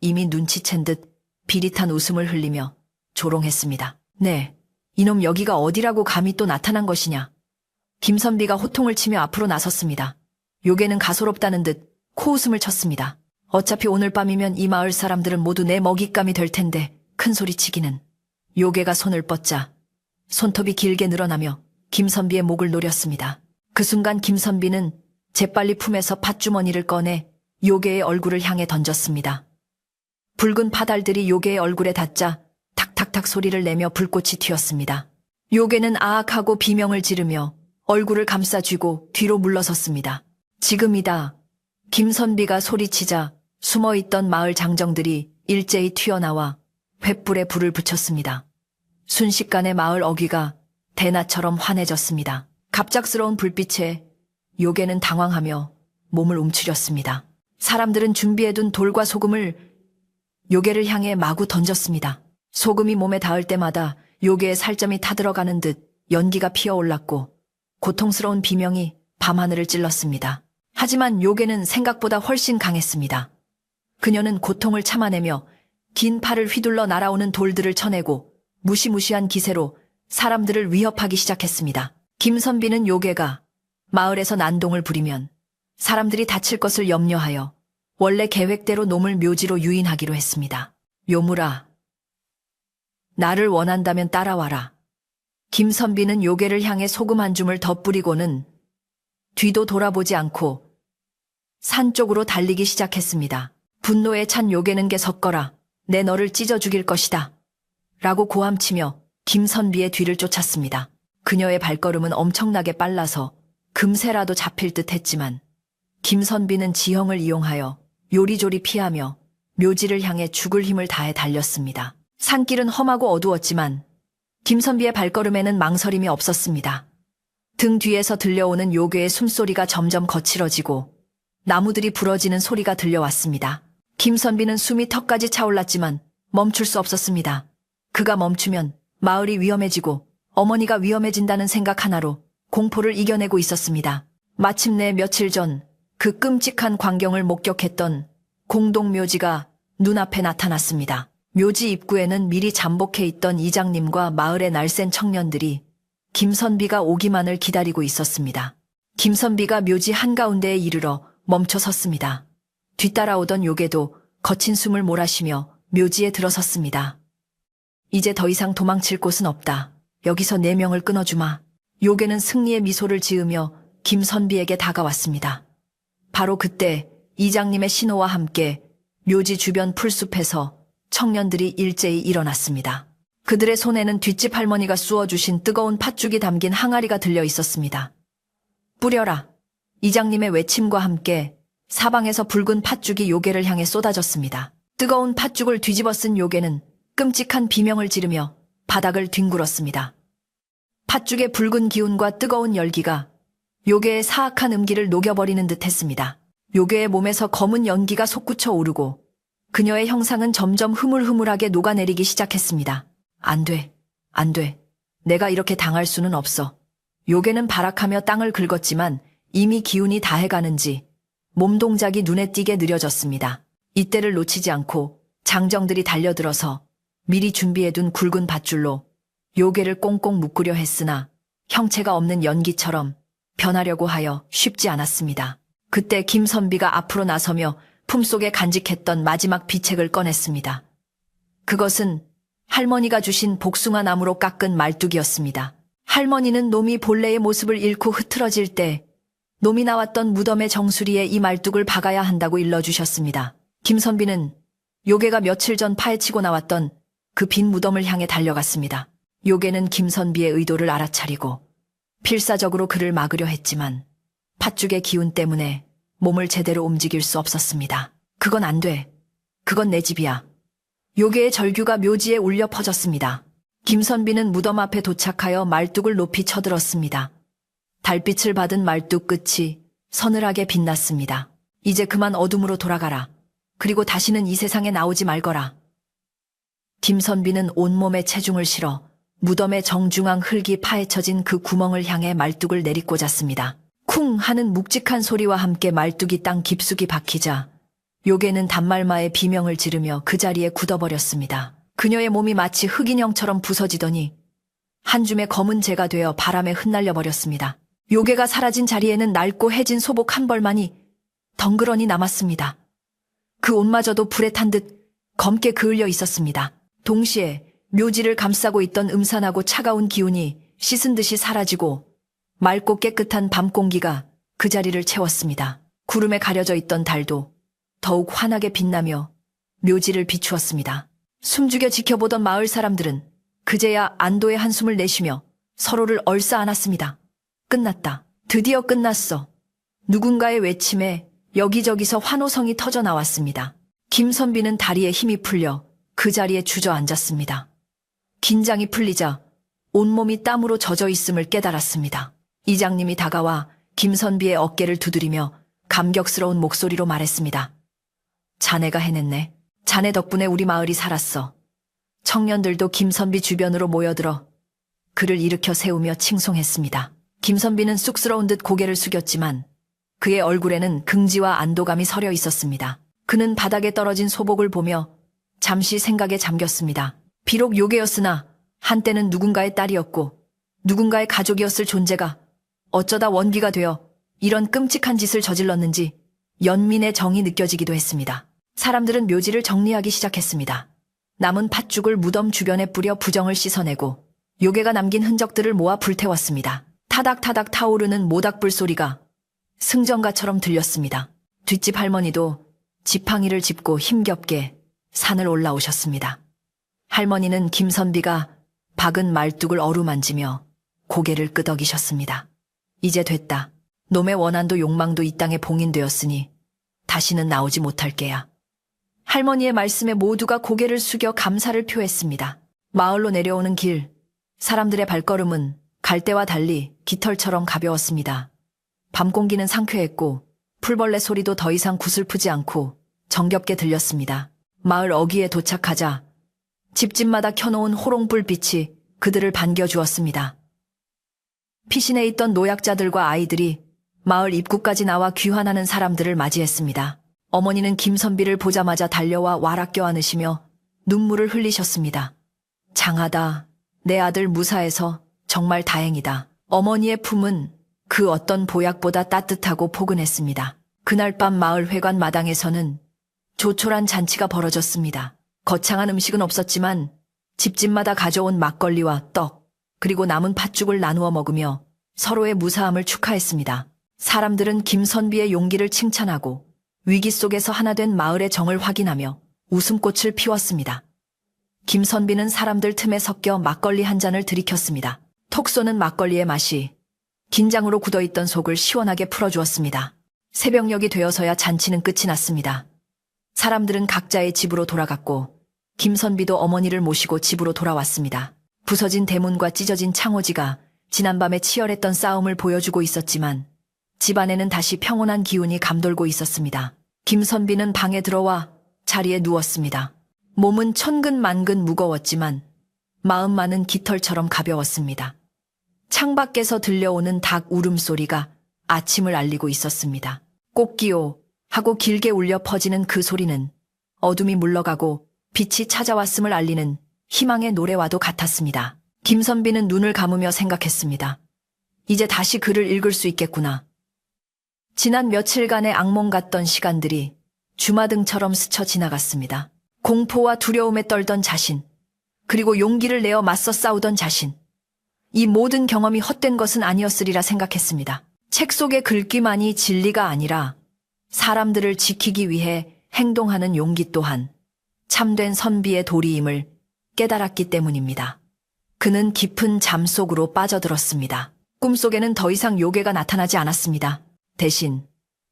이미 눈치챈 듯 비릿한 웃음을 흘리며 조롱했습니다. 네, 이놈 여기가 어디라고 감히 또 나타난 것이냐. 김선비가 호통을 치며 앞으로 나섰습니다. 요괴는 가소롭다는 듯 코웃음을 쳤습니다. 어차피 오늘 밤이면 이 마을 사람들은 모두 내 먹잇감이 될 텐데 큰 소리치기는. 요괴가 손을 뻗자 손톱이 길게 늘어나며 김선비의 목을 노렸습니다. 그 순간 김선비는 재빨리 품에서 팥주머니를 꺼내 요괴의 얼굴을 향해 던졌습니다. 붉은 파달들이 요괴의 얼굴에 닿자 탁탁탁 소리를 내며 불꽃이 튀었습니다. 요괴는 아악하고 비명을 지르며 얼굴을 감싸쥐고 뒤로 물러섰습니다. 지금이다. 김선비가 소리치자 숨어있던 마을 장정들이 일제히 튀어나와 횃불에 불을 붙였습니다. 순식간에 마을 어귀가 대낮처럼 환해졌습니다. 갑작스러운 불빛에 요괴는 당황하며 몸을 움츠렸습니다. 사람들은 준비해둔 돌과 소금을 요괴를 향해 마구 던졌습니다. 소금이 몸에 닿을 때마다 요괴의 살점이 타들어가는 듯 연기가 피어올랐고 고통스러운 비명이 밤하늘을 찔렀습니다. 하지만 요괴는 생각보다 훨씬 강했습니다. 그녀는 고통을 참아내며 긴 팔을 휘둘러 날아오는 돌들을 쳐내고 무시무시한 기세로 사람들을 위협하기 시작했습니다. 김선비는 요괴가 마을에서 난동을 부리면 사람들이 다칠 것을 염려하여 원래 계획대로 놈을 묘지로 유인하기로 했습니다. 요물아, 나를 원한다면 따라와라. 김선비는 요괴를 향해 소금 한 줌을 덧뿌리고는 뒤도 돌아보지 않고 산 쪽으로 달리기 시작했습니다. 분노에 찬 요괴는 섞어라. 내 너를 찢어 죽일 것이다. 라고 고함치며 김선비의 뒤를 쫓았습니다. 그녀의 발걸음은 엄청나게 빨라서 금세라도 잡힐 듯 했지만 김선비는 지형을 이용하여 요리조리 피하며 묘지를 향해 죽을 힘을 다해 달렸습니다. 산길은 험하고 어두웠지만 김선비의 발걸음에는 망설임이 없었습니다. 등 뒤에서 들려오는 요괴의 숨소리가 점점 거칠어지고 나무들이 부러지는 소리가 들려왔습니다. 김선비는 숨이 턱까지 차올랐지만 멈출 수 없었습니다. 그가 멈추면 마을이 위험해지고 어머니가 위험해진다는 생각 하나로 공포를 이겨내고 있었습니다. 마침내 며칠 전 그 끔찍한 광경을 목격했던 공동묘지가 눈앞에 나타났습니다. 묘지 입구에는 미리 잠복해 있던 이장님과 마을의 날쌘 청년들이 김선비가 오기만을 기다리고 있었습니다. 김선비가 묘지 한가운데에 이르러 멈춰 섰습니다. 뒤따라오던 요괴도 거친 숨을 몰아쉬며 묘지에 들어섰습니다. 이제 더 이상 도망칠 곳은 없다. 여기서 내 명을 끊어주마. 요괴는 승리의 미소를 지으며 김선비에게 다가왔습니다. 바로 그때 이장님의 신호와 함께 묘지 주변 풀숲에서 청년들이 일제히 일어났습니다. 그들의 손에는 뒷집 할머니가 쑤어주신 뜨거운 팥죽이 담긴 항아리가 들려 있었습니다. 뿌려라. 이장님의 외침과 함께 사방에서 붉은 팥죽이 요괴를 향해 쏟아졌습니다. 뜨거운 팥죽을 뒤집어 쓴 요괴는 끔찍한 비명을 지르며 바닥을 뒹굴었습니다. 팥죽의 붉은 기운과 뜨거운 열기가 요괴의 사악한 음기를 녹여버리는 듯 했습니다. 요괴의 몸에서 검은 연기가 솟구쳐 오르고 그녀의 형상은 점점 흐물흐물하게 녹아내리기 시작했습니다. 안 돼, 안 돼. 내가 이렇게 당할 수는 없어. 요괴는 발악하며 땅을 긁었지만 이미 기운이 다해가는지 몸 동작이 눈에 띄게 느려졌습니다. 이때를 놓치지 않고 장정들이 달려들어서 미리 준비해둔 굵은 밧줄로 요괴를 꽁꽁 묶으려 했으나 형체가 없는 연기처럼 변하려고 하여 쉽지 않았습니다. 그때 김선비가 앞으로 나서며 품속에 간직했던 마지막 비책을 꺼냈습니다. 그것은 할머니가 주신 복숭아 나무로 깎은 말뚝이었습니다. 할머니는 놈이 본래의 모습을 잃고 흐트러질 때 놈이 나왔던 무덤의 정수리에 이 말뚝을 박아야 한다고 일러주셨습니다. 김선비는 요괴가 며칠 전 파헤치고 나왔던 그 빈 무덤을 향해 달려갔습니다. 요괴는 김선비의 의도를 알아차리고 필사적으로 그를 막으려 했지만 팥죽의 기운 때문에 몸을 제대로 움직일 수 없었습니다. 그건 안 돼. 그건 내 집이야. 요괴의 절규가 묘지에 울려 퍼졌습니다. 김선비는 무덤 앞에 도착하여 말뚝을 높이 쳐들었습니다. 달빛을 받은 말뚝 끝이 서늘하게 빛났습니다. 이제 그만 어둠으로 돌아가라. 그리고 다시는 이 세상에 나오지 말거라. 김선비는 온몸에 체중을 실어 무덤의 정중앙 흙이 파헤쳐진 그 구멍을 향해 말뚝을 내리꽂았습니다. 쿵 하는 묵직한 소리와 함께 말뚝이 땅 깊숙이 박히자 요괴는 단말마의 비명을 지르며 그 자리에 굳어버렸습니다. 그녀의 몸이 마치 흑인형처럼 부서지더니 한 줌의 검은 재가 되어 바람에 흩날려 버렸습니다. 요괴가 사라진 자리에는 낡고 해진 소복 한 벌만이 덩그러니 남았습니다. 그 옷마저도 불에 탄 듯 검게 그을려 있었습니다. 동시에 묘지를 감싸고 있던 음산하고 차가운 기운이 씻은 듯이 사라지고 맑고 깨끗한 밤 공기가 그 자리를 채웠습니다. 구름에 가려져 있던 달도 더욱 환하게 빛나며 묘지를 비추었습니다. 숨죽여 지켜보던 마을 사람들은 그제야 안도의 한숨을 내쉬며 서로를 얼싸안았습니다. 끝났다. 드디어 끝났어. 누군가의 외침에 여기저기서 환호성이 터져 나왔습니다. 김선비는 다리에 힘이 풀려 그 자리에 주저앉았습니다. 긴장이 풀리자 온몸이 땀으로 젖어 있음을 깨달았습니다. 이장님이 다가와 김선비의 어깨를 두드리며 감격스러운 목소리로 말했습니다. 자네가 해냈네. 자네 덕분에 우리 마을이 살았어. 청년들도 김선비 주변으로 모여들어 그를 일으켜 세우며 칭송했습니다. 김선비는 쑥스러운 듯 고개를 숙였지만 그의 얼굴에는 긍지와 안도감이 서려 있었습니다. 그는 바닥에 떨어진 소복을 보며 잠시 생각에 잠겼습니다. 비록 요괴였으나 한때는 누군가의 딸이었고 누군가의 가족이었을 존재가 어쩌다 원비가 되어 이런 끔찍한 짓을 저질렀는지 연민의 정이 느껴지기도 했습니다. 사람들은 묘지를 정리하기 시작했습니다. 남은 팥죽을 무덤 주변에 뿌려 부정을 씻어내고 요괴가 남긴 흔적들을 모아 불태웠습니다. 타닥타닥 타오르는 모닥불 소리가 승전가처럼 들렸습니다. 뒷집 할머니도 지팡이를 짚고 힘겹게 산을 올라오셨습니다. 할머니는 김선비가 박은 말뚝을 어루만지며 고개를 끄덕이셨습니다. 이제 됐다. 놈의 원한도 욕망도 이 땅에 봉인되었으니 다시는 나오지 못할 게야. 할머니의 말씀에 모두가 고개를 숙여 감사를 표했습니다. 마을로 내려오는 길, 사람들의 발걸음은 갈 때와 달리 깃털처럼 가벼웠습니다. 밤 공기는 상쾌했고 풀벌레 소리도 더 이상 구슬프지 않고 정겹게 들렸습니다. 마을 어귀에 도착하자 집집마다 켜놓은 호롱불빛이 그들을 반겨주었습니다. 피신해 있던 노약자들과 아이들이 마을 입구까지 나와 귀환하는 사람들을 맞이했습니다. 어머니는 김선비를 보자마자 달려와 와락 껴안으시며 눈물을 흘리셨습니다. 장하다. 내 아들 무사해서 정말 다행이다. 어머니의 품은 그 어떤 보약보다 따뜻하고 포근했습니다. 그날 밤 마을 회관 마당에서는 조촐한 잔치가 벌어졌습니다. 거창한 음식은 없었지만 집집마다 가져온 막걸리와 떡, 그리고 남은 팥죽을 나누어 먹으며 서로의 무사함을 축하했습니다. 사람들은 김선비의 용기를 칭찬하고 위기 속에서 하나 된 마을의 정을 확인하며 웃음꽃을 피웠습니다. 김선비는 사람들 틈에 섞여 막걸리 한 잔을 들이켰습니다. 톡 쏘는 막걸리의 맛이 긴장으로 굳어있던 속을 시원하게 풀어주었습니다. 새벽녘이 되어서야 잔치는 끝이 났습니다. 사람들은 각자의 집으로 돌아갔고 김선비도 어머니를 모시고 집으로 돌아왔습니다. 부서진 대문과 찢어진 창호지가 지난밤에 치열했던 싸움을 보여주고 있었지만 집안에는 다시 평온한 기운이 감돌고 있었습니다. 김선비는 방에 들어와 자리에 누웠습니다. 몸은 천근만근 무거웠지만 마음만은 깃털처럼 가벼웠습니다. 창밖에서 들려오는 닭 울음소리가 아침을 알리고 있었습니다. 꽃기호 하고 길게 울려 퍼지는 그 소리는 어둠이 물러가고 빛이 찾아왔음을 알리는 희망의 노래와도 같았습니다. 김선비는 눈을 감으며 생각했습니다. 이제 다시 글을 읽을 수 있겠구나. 지난 며칠간의 악몽 같던 시간들이 주마등처럼 스쳐 지나갔습니다. 공포와 두려움에 떨던 자신, 그리고 용기를 내어 맞서 싸우던 자신. 이 모든 경험이 헛된 것은 아니었으리라 생각했습니다. 책 속의 글귀만이 진리가 아니라 사람들을 지키기 위해 행동하는 용기 또한 참된 선비의 도리임을 깨달았기 때문입니다. 그는 깊은 잠 속으로 빠져들었습니다. 꿈속에는 더 이상 요괴가 나타나지 않았습니다. 대신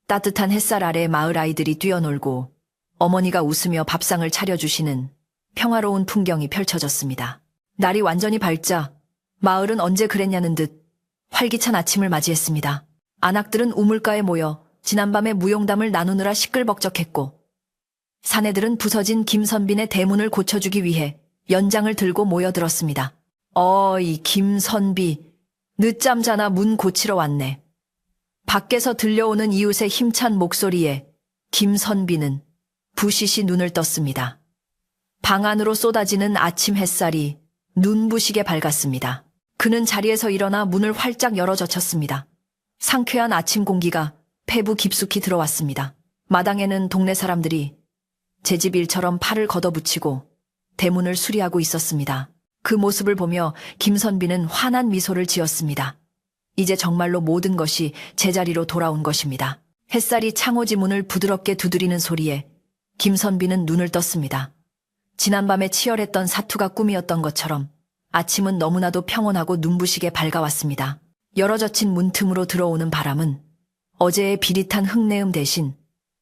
따뜻한 햇살 아래 마을 아이들이 뛰어놀고 어머니가 웃으며 밥상을 차려주시는 평화로운 풍경이 펼쳐졌습니다. 날이 완전히 밝자 마을은 언제 그랬냐는 듯 활기찬 아침을 맞이했습니다. 안악들은 우물가에 모여 지난밤의 무용담을 나누느라 시끌벅적했고 사내들은 부서진 김선빈의 대문을 고쳐주기 위해 연장을 들고 모여들었습니다. 이 김선비, 늦잠 자나 문 고치러 왔네. 밖에서 들려오는 이웃의 힘찬 목소리에 김선비는 부시시 눈을 떴습니다. 방 안으로 쏟아지는 아침 햇살이 눈부시게 밝았습니다. 그는 자리에서 일어나 문을 활짝 열어 젖혔습니다. 상쾌한 아침 공기가 폐부 깊숙이 들어왔습니다. 마당에는 동네 사람들이 제 집 일처럼 팔을 걷어붙이고 대문을 수리하고 있었습니다. 그 모습을 보며 김선비는 환한 미소를 지었습니다. 이제 정말로 모든 것이 제자리로 돌아온 것입니다. 햇살이 창호지 문을 부드럽게 두드리는 소리에 김선비는 눈을 떴습니다. 지난밤에 치열했던 사투가 꿈이었던 것처럼 아침은 너무나도 평온하고 눈부시게 밝아왔습니다. 열어젖힌 문틈으로 들어오는 바람은 어제의 비릿한 흙내음 대신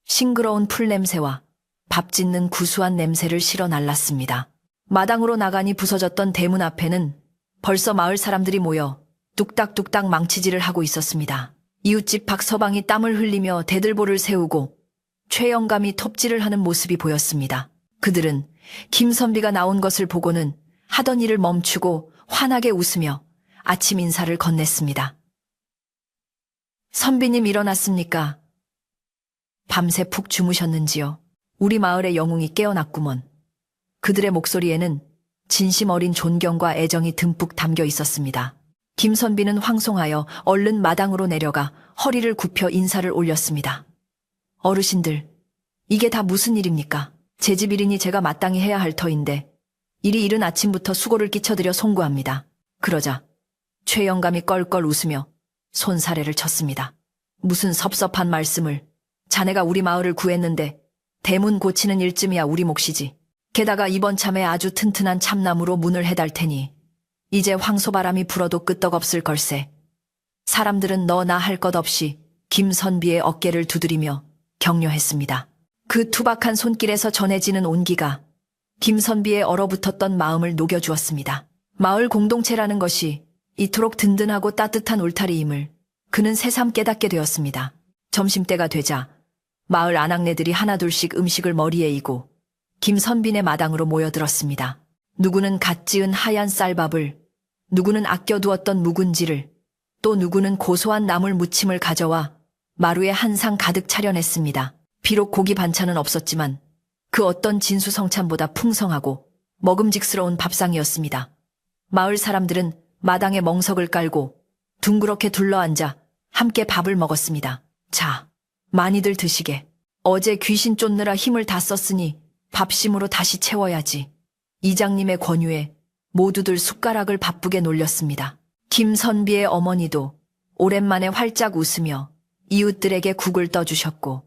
싱그러운 풀냄새와 밥 짓는 구수한 냄새를 실어 날랐습니다. 마당으로 나가니 부서졌던 대문 앞에는 벌써 마을 사람들이 모여 뚝딱뚝딱 망치질을 하고 있었습니다. 이웃집 박서방이 땀을 흘리며 대들보를 세우고 최영감이 톱질을 하는 모습이 보였습니다. 그들은 김선비가 나온 것을 보고는 하던 일을 멈추고 환하게 웃으며 아침 인사를 건넸습니다. 선비님 일어났습니까? 밤새 푹 주무셨는지요? 우리 마을의 영웅이 깨어났구먼. 그들의 목소리에는 진심 어린 존경과 애정이 듬뿍 담겨 있었습니다. 김선비는 황송하여 얼른 마당으로 내려가 허리를 굽혀 인사를 올렸습니다. 어르신들, 이게 다 무슨 일입니까? 제 집 일이니 제가 마땅히 해야 할 터인데 이리 이른 아침부터 수고를 끼쳐드려 송구합니다. 그러자 최 영감이 껄껄 웃으며 손사래를 쳤습니다. 무슨 섭섭한 말씀을. 자네가 우리 마을을 구했는데 대문 고치는 일쯤이야 우리 몫이지. 게다가 이번 참에 아주 튼튼한 참나무로 문을 해달 테니 이제 황소바람이 불어도 끄떡없을 걸세. 사람들은 너나 할 것 없이 김선비의 어깨를 두드리며 격려했습니다. 그 투박한 손길에서 전해지는 온기가 김선비의 얼어붙었던 마음을 녹여주었습니다. 마을 공동체라는 것이 이토록 든든하고 따뜻한 울타리임을 그는 새삼 깨닫게 되었습니다. 점심때가 되자 마을 아낙네들이 하나둘씩 음식을 머리에 이고 김선빈의 마당으로 모여들었습니다. 누구는 갓 지은 하얀 쌀밥을, 누구는 아껴두었던 묵은지를, 또 누구는 고소한 나물 무침을 가져와 마루에 한 상 가득 차려냈습니다. 비록 고기 반찬은 없었지만 그 어떤 진수성찬보다 풍성하고 먹음직스러운 밥상이었습니다. 마을 사람들은 마당에 멍석을 깔고 둥그렇게 둘러앉아 함께 밥을 먹었습니다. 자, 많이들 드시게. 어제 귀신 쫓느라 힘을 다 썼으니 밥심으로 다시 채워야지. 이장님의 권유에 모두들 숟가락을 바쁘게 놀렸습니다. 김선비의 어머니도 오랜만에 활짝 웃으며 이웃들에게 국을 떠주셨고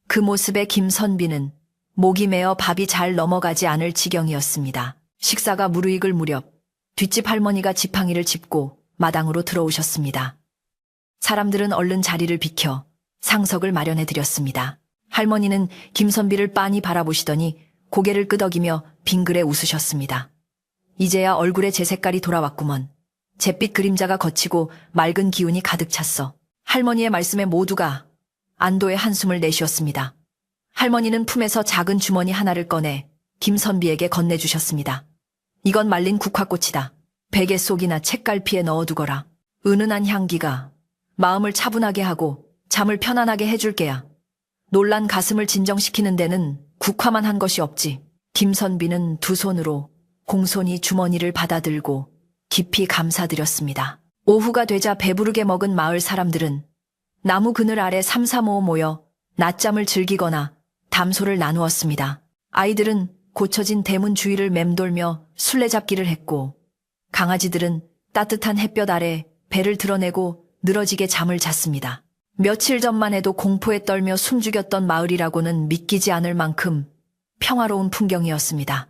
그 모습에 김선비는 목이 메어 밥이 잘 넘어가지 않을 지경이었습니다. 식사가 무르익을 무렵 뒷집 할머니가 지팡이를 짚고 마당으로 들어오셨습니다. 사람들은 얼른 자리를 비켜 상석을 마련해 드렸습니다. 할머니는 김선비를 빤히 바라보시더니 고개를 끄덕이며 빙그레 웃으셨습니다. 이제야 얼굴에 제 색깔이 돌아왔구먼. 잿빛 그림자가 걷히고 맑은 기운이 가득 찼어. 할머니의 말씀에 모두가 안도의 한숨을 내쉬었습니다. 할머니는 품에서 작은 주머니 하나를 꺼내 김선비에게 건네주셨습니다. 이건 말린 국화꽃이다. 베개 속이나 책갈피에 넣어두거라. 은은한 향기가 마음을 차분하게 하고 잠을 편안하게 해줄 게야. 놀란 가슴을 진정시키는 데는 국화만 한 것이 없지. 김선비는 두 손으로 공손히 주머니를 받아들고 깊이 감사드렸습니다. 오후가 되자 배부르게 먹은 마을 사람들은 나무 그늘 아래 삼삼오오 모여 낮잠을 즐기거나 담소를 나누었습니다. 아이들은 고쳐진 대문 주위를 맴돌며 술래잡기를 했고 강아지들은 따뜻한 햇볕 아래 배를 드러내고 늘어지게 잠을 잤습니다. 며칠 전만 해도 공포에 떨며 숨죽였던 마을이라고는 믿기지 않을 만큼 평화로운 풍경이었습니다.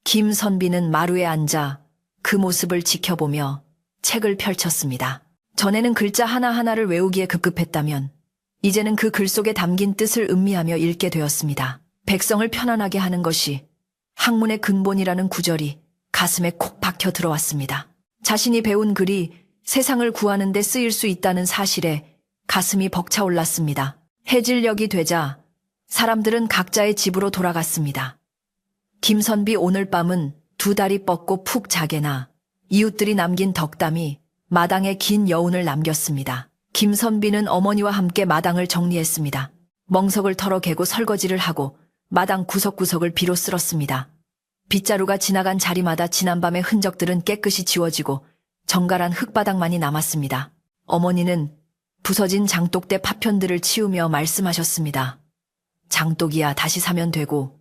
김선비는 마루에 앉아 그 모습을 지켜보며 책을 펼쳤습니다. 전에는 글자 하나하나를 외우기에 급급했다면 이제는 그 글 속에 담긴 뜻을 음미하며 읽게 되었습니다. 백성을 편안하게 하는 것이 학문의 근본이라는 구절이 가슴에 콕 박혀 들어왔습니다. 자신이 배운 글이 세상을 구하는 데 쓰일 수 있다는 사실에 가슴이 벅차올랐습니다. 해질녘이 되자 사람들은 각자의 집으로 돌아갔습니다. 김선비 오늘 밤은 두 다리 뻗고 푹 자게나 이웃들이 남긴 덕담이 마당에 긴 여운을 남겼습니다. 김선비는 어머니와 함께 마당을 정리했습니다. 멍석을 털어 개고 설거지를 하고 마당 구석구석을 비로 쓸었습니다. 빗자루가 지나간 자리마다 지난밤의 흔적들은 깨끗이 지워지고 정갈한 흙바닥만이 남았습니다. 어머니는 부서진 장독대 파편들을 치우며 말씀하셨습니다. 장독이야 다시 사면 되고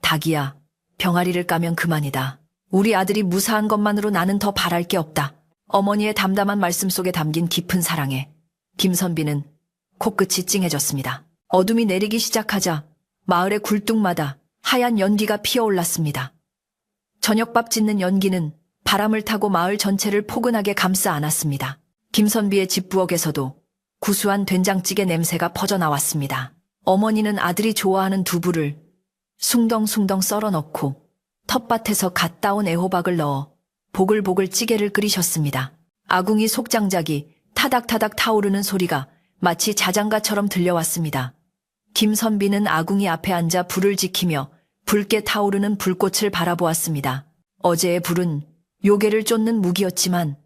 닭이야 병아리를 까면 그만이다. 우리 아들이 무사한 것만으로 나는 더 바랄 게 없다. 어머니의 담담한 말씀 속에 담긴 깊은 사랑에 김선비는 코끝이 찡해졌습니다. 어둠이 내리기 시작하자 마을의 굴뚝마다 하얀 연기가 피어올랐습니다. 저녁밥 짓는 연기는 바람을 타고 마을 전체를 포근하게 감싸 안았습니다. 김선비의 집부엌에서도 구수한 된장찌개 냄새가 퍼져나왔습니다. 어머니는 아들이 좋아하는 두부를 숭덩숭덩 썰어 넣고 텃밭에서 갓 따온 애호박을 넣어 보글보글 찌개를 끓이셨습니다. 아궁이 속장작이 타닥타닥 타오르는 소리가 마치 자장가처럼 들려왔습니다. 김선비는 아궁이 앞에 앉아 불을 지키며 붉게 타오르는 불꽃을 바라보았습니다. 어제의 불은 요괴를 쫓는 무기였지만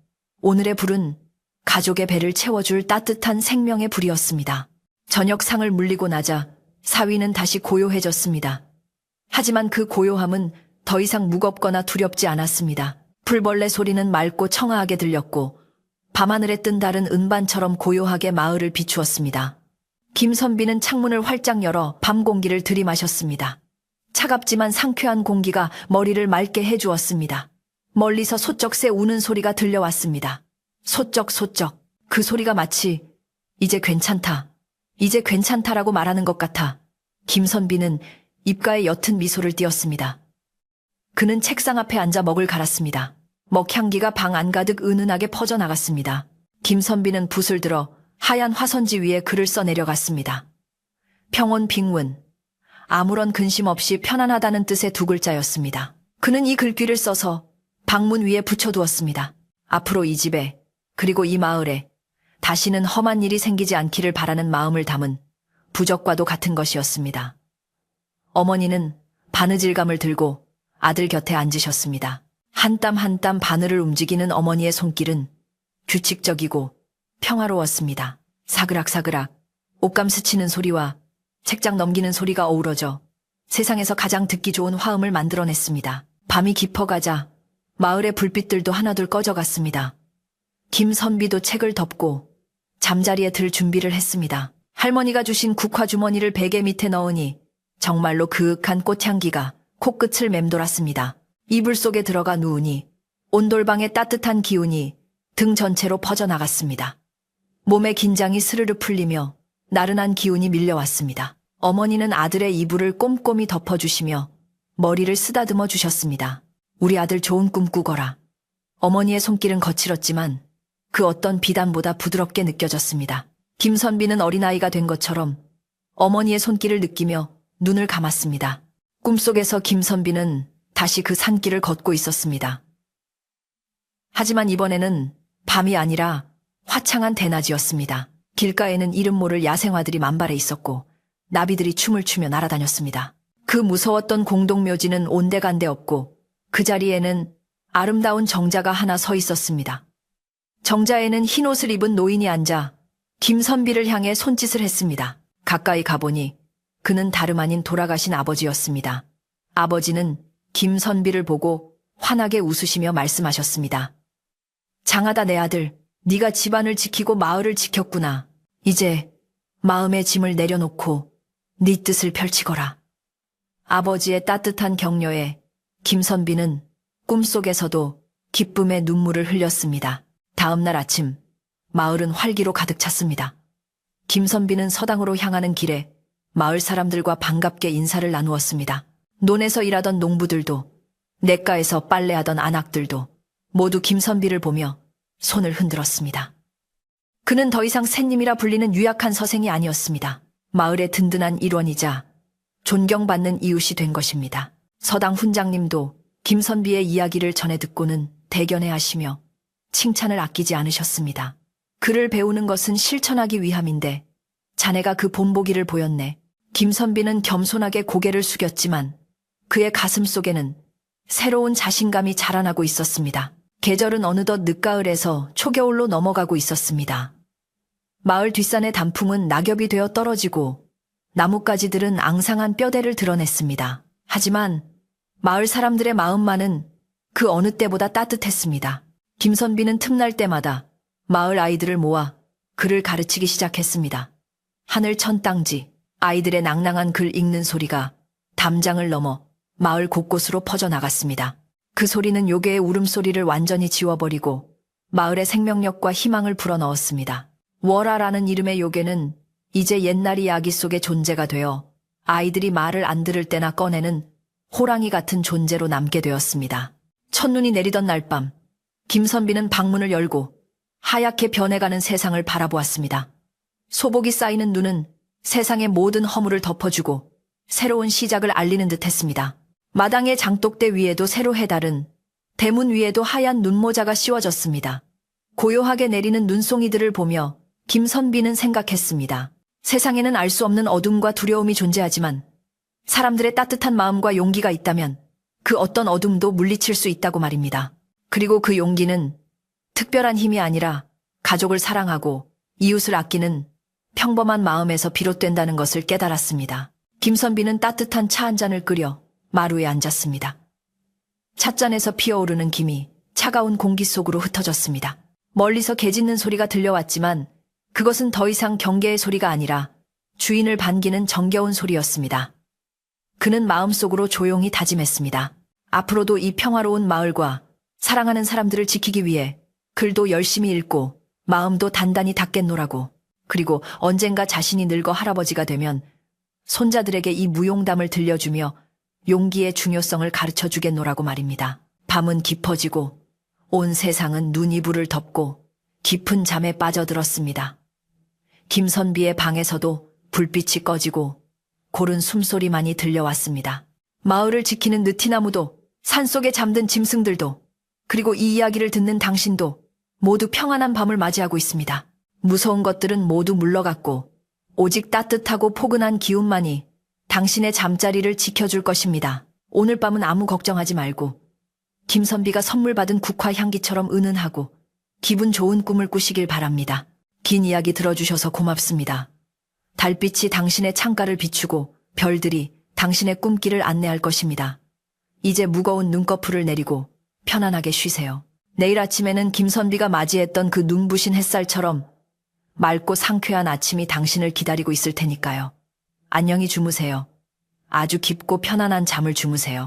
오늘의 불은 가족의 배를 채워줄 따뜻한 생명의 불이었습니다. 저녁상을 물리고 나자 사위는 다시 고요해졌습니다. 하지만 그 고요함은 더 이상 무겁거나 두렵지 않았습니다. 풀벌레 소리는 맑고 청아하게 들렸고 밤하늘에 뜬 달은 은반처럼 고요하게 마을을 비추었습니다. 김선비는 창문을 활짝 열어 밤 공기를 들이마셨습니다. 차갑지만 상쾌한 공기가 머리를 맑게 해주었습니다. 멀리서 소쩍새 우는 소리가 들려왔습니다. 소쩍소쩍. 그 소리가 마치 이제 괜찮다, 이제 괜찮다라고 말하는 것 같아 김선비는 입가에 옅은 미소를 띄었습니다. 그는 책상 앞에 앉아 먹을 갈았습니다. 먹향기가 방 안가득 은은하게 퍼져나갔습니다. 김선비는 붓을 들어 하얀 화선지 위에 글을 써내려갔습니다. 평온 빙운. 아무런 근심 없이 편안하다는 뜻의 두 글자였습니다. 그는 이 글귀를 써서 방문 위에 붙여두었습니다. 앞으로 이 집에, 그리고 이 마을에 다시는 험한 일이 생기지 않기를 바라는 마음을 담은 부적과도 같은 것이었습니다. 어머니는 바느질감을 들고 아들 곁에 앉으셨습니다. 한 땀 한 땀 바늘을 움직이는 어머니의 손길은 규칙적이고 평화로웠습니다. 사그락사그락 옷감 스치는 소리와 책장 넘기는 소리가 어우러져 세상에서 가장 듣기 좋은 화음을 만들어냈습니다. 밤이 깊어가자 마을의 불빛들도 하나둘 꺼져갔습니다. 김선비도 책을 덮고 잠자리에 들 준비를 했습니다. 할머니가 주신 국화 주머니를 베개 밑에 넣으니 정말로 그윽한 꽃향기가 코끝을 맴돌았습니다. 이불 속에 들어가 누우니 온돌방의 따뜻한 기운이 등 전체로 퍼져나갔습니다. 몸의 긴장이 스르르 풀리며 나른한 기운이 밀려왔습니다. 어머니는 아들의 이불을 꼼꼼히 덮어주시며 머리를 쓰다듬어 주셨습니다. 우리 아들 좋은 꿈 꾸거라. 어머니의 손길은 거칠었지만 그 어떤 비단보다 부드럽게 느껴졌습니다. 김선비는 어린아이가 된 것처럼 어머니의 손길을 느끼며 눈을 감았습니다. 꿈속에서 김선비는 다시 그 산길을 걷고 있었습니다. 하지만 이번에는 밤이 아니라 화창한 대낮이었습니다. 길가에는 이름 모를 야생화들이 만발해 있었고 나비들이 춤을 추며 날아다녔습니다. 그 무서웠던 공동묘지는 온데간데 없고 그 자리에는 아름다운 정자가 하나 서 있었습니다. 정자에는 흰 옷을 입은 노인이 앉아 김선비를 향해 손짓을 했습니다. 가까이 가보니 그는 다름 아닌 돌아가신 아버지였습니다. 아버지는 김선비를 보고 환하게 웃으시며 말씀하셨습니다. 장하다 내 아들, 네가 집안을 지키고 마을을 지켰구나. 이제 마음의 짐을 내려놓고 네 뜻을 펼치거라. 아버지의 따뜻한 격려에 김선비는 꿈속에서도 기쁨의 눈물을 흘렸습니다. 다음 날 아침, 마을은 활기로 가득 찼습니다. 김선비는 서당으로 향하는 길에 마을 사람들과 반갑게 인사를 나누었습니다. 논에서 일하던 농부들도, 냇가에서 빨래하던 안악들도 모두 김선비를 보며 손을 흔들었습니다. 그는 더 이상 샌님이라 불리는 유약한 서생이 아니었습니다. 마을의 든든한 일원이자 존경받는 이웃이 된 것입니다. 서당 훈장님도 김선비의 이야기를 전해 듣고는 대견해하시며 칭찬을 아끼지 않으셨습니다. 글을 배우는 것은 실천하기 위함인데 자네가 그 본보기를 보였네. 김선비는 겸손하게 고개를 숙였지만 그의 가슴 속에는 새로운 자신감이 자라나고 있었습니다. 계절은 어느덧 늦가을에서 초겨울로 넘어가고 있었습니다. 마을 뒷산의 단풍은 낙엽이 되어 떨어지고 나뭇가지들은 앙상한 뼈대를 드러냈습니다. 하지만 마을 사람들의 마음만은 그 어느 때보다 따뜻했습니다. 김선비는 틈날 때마다 마을 아이들을 모아 글을 가르치기 시작했습니다. 하늘 천땅지, 아이들의 낭낭한 글 읽는 소리가 담장을 넘어 마을 곳곳으로 퍼져나갔습니다. 그 소리는 요괴의 울음소리를 완전히 지워버리고 마을의 생명력과 희망을 불어넣었습니다. 월아라는 이름의 요괴는 이제 옛날 이야기 속의 존재가 되어 아이들이 말을 안 들을 때나 꺼내는 호랑이 같은 존재로 남게 되었습니다. 첫눈이 내리던 날 밤, 김선비는 방문을 열고 하얗게 변해가는 세상을 바라보았습니다. 소복이 쌓이는 눈은 세상의 모든 허물을 덮어주고 새로운 시작을 알리는 듯 했습니다. 마당의 장독대 위에도 새로 해달은, 대문 위에도 하얀 눈모자가 씌워졌습니다. 고요하게 내리는 눈송이들을 보며 김선비는 생각했습니다. 세상에는 알 수 없는 어둠과 두려움이 존재하지만 사람들의 따뜻한 마음과 용기가 있다면 그 어떤 어둠도 물리칠 수 있다고 말입니다. 그리고 그 용기는 특별한 힘이 아니라 가족을 사랑하고 이웃을 아끼는 평범한 마음에서 비롯된다는 것을 깨달았습니다. 김선비는 따뜻한 차 한 잔을 끓여 마루에 앉았습니다. 찻잔에서 피어오르는 김이 차가운 공기 속으로 흩어졌습니다. 멀리서 개 짖는 소리가 들려왔지만 그것은 더 이상 경계의 소리가 아니라 주인을 반기는 정겨운 소리였습니다. 그는 마음속으로 조용히 다짐했습니다. 앞으로도 이 평화로운 마을과 사랑하는 사람들을 지키기 위해 글도 열심히 읽고 마음도 단단히 닦겠노라고. 그리고 언젠가 자신이 늙어 할아버지가 되면 손자들에게 이 무용담을 들려주며 용기의 중요성을 가르쳐 주겠노라고 말입니다. 밤은 깊어지고 온 세상은 눈이불을 덮고 깊은 잠에 빠져들었습니다. 김선비의 방에서도 불빛이 꺼지고 고른 숨소리만이 들려왔습니다. 마을을 지키는 느티나무도, 산속에 잠든 짐승들도, 그리고 이 이야기를 듣는 당신도 모두 평안한 밤을 맞이하고 있습니다. 무서운 것들은 모두 물러갔고 오직 따뜻하고 포근한 기운만이 당신의 잠자리를 지켜줄 것입니다. 오늘 밤은 아무 걱정하지 말고 김선비가 선물 받은 국화 향기처럼 은은하고 기분 좋은 꿈을 꾸시길 바랍니다. 긴 이야기 들어주셔서 고맙습니다. 달빛이 당신의 창가를 비추고 별들이 당신의 꿈길을 안내할 것입니다. 이제 무거운 눈꺼풀을 내리고 편안하게 쉬세요. 내일 아침에는 김선비가 맞이했던 그 눈부신 햇살처럼 맑고 상쾌한 아침이 당신을 기다리고 있을 테니까요. 안녕히 주무세요. 아주 깊고 편안한 잠을 주무세요.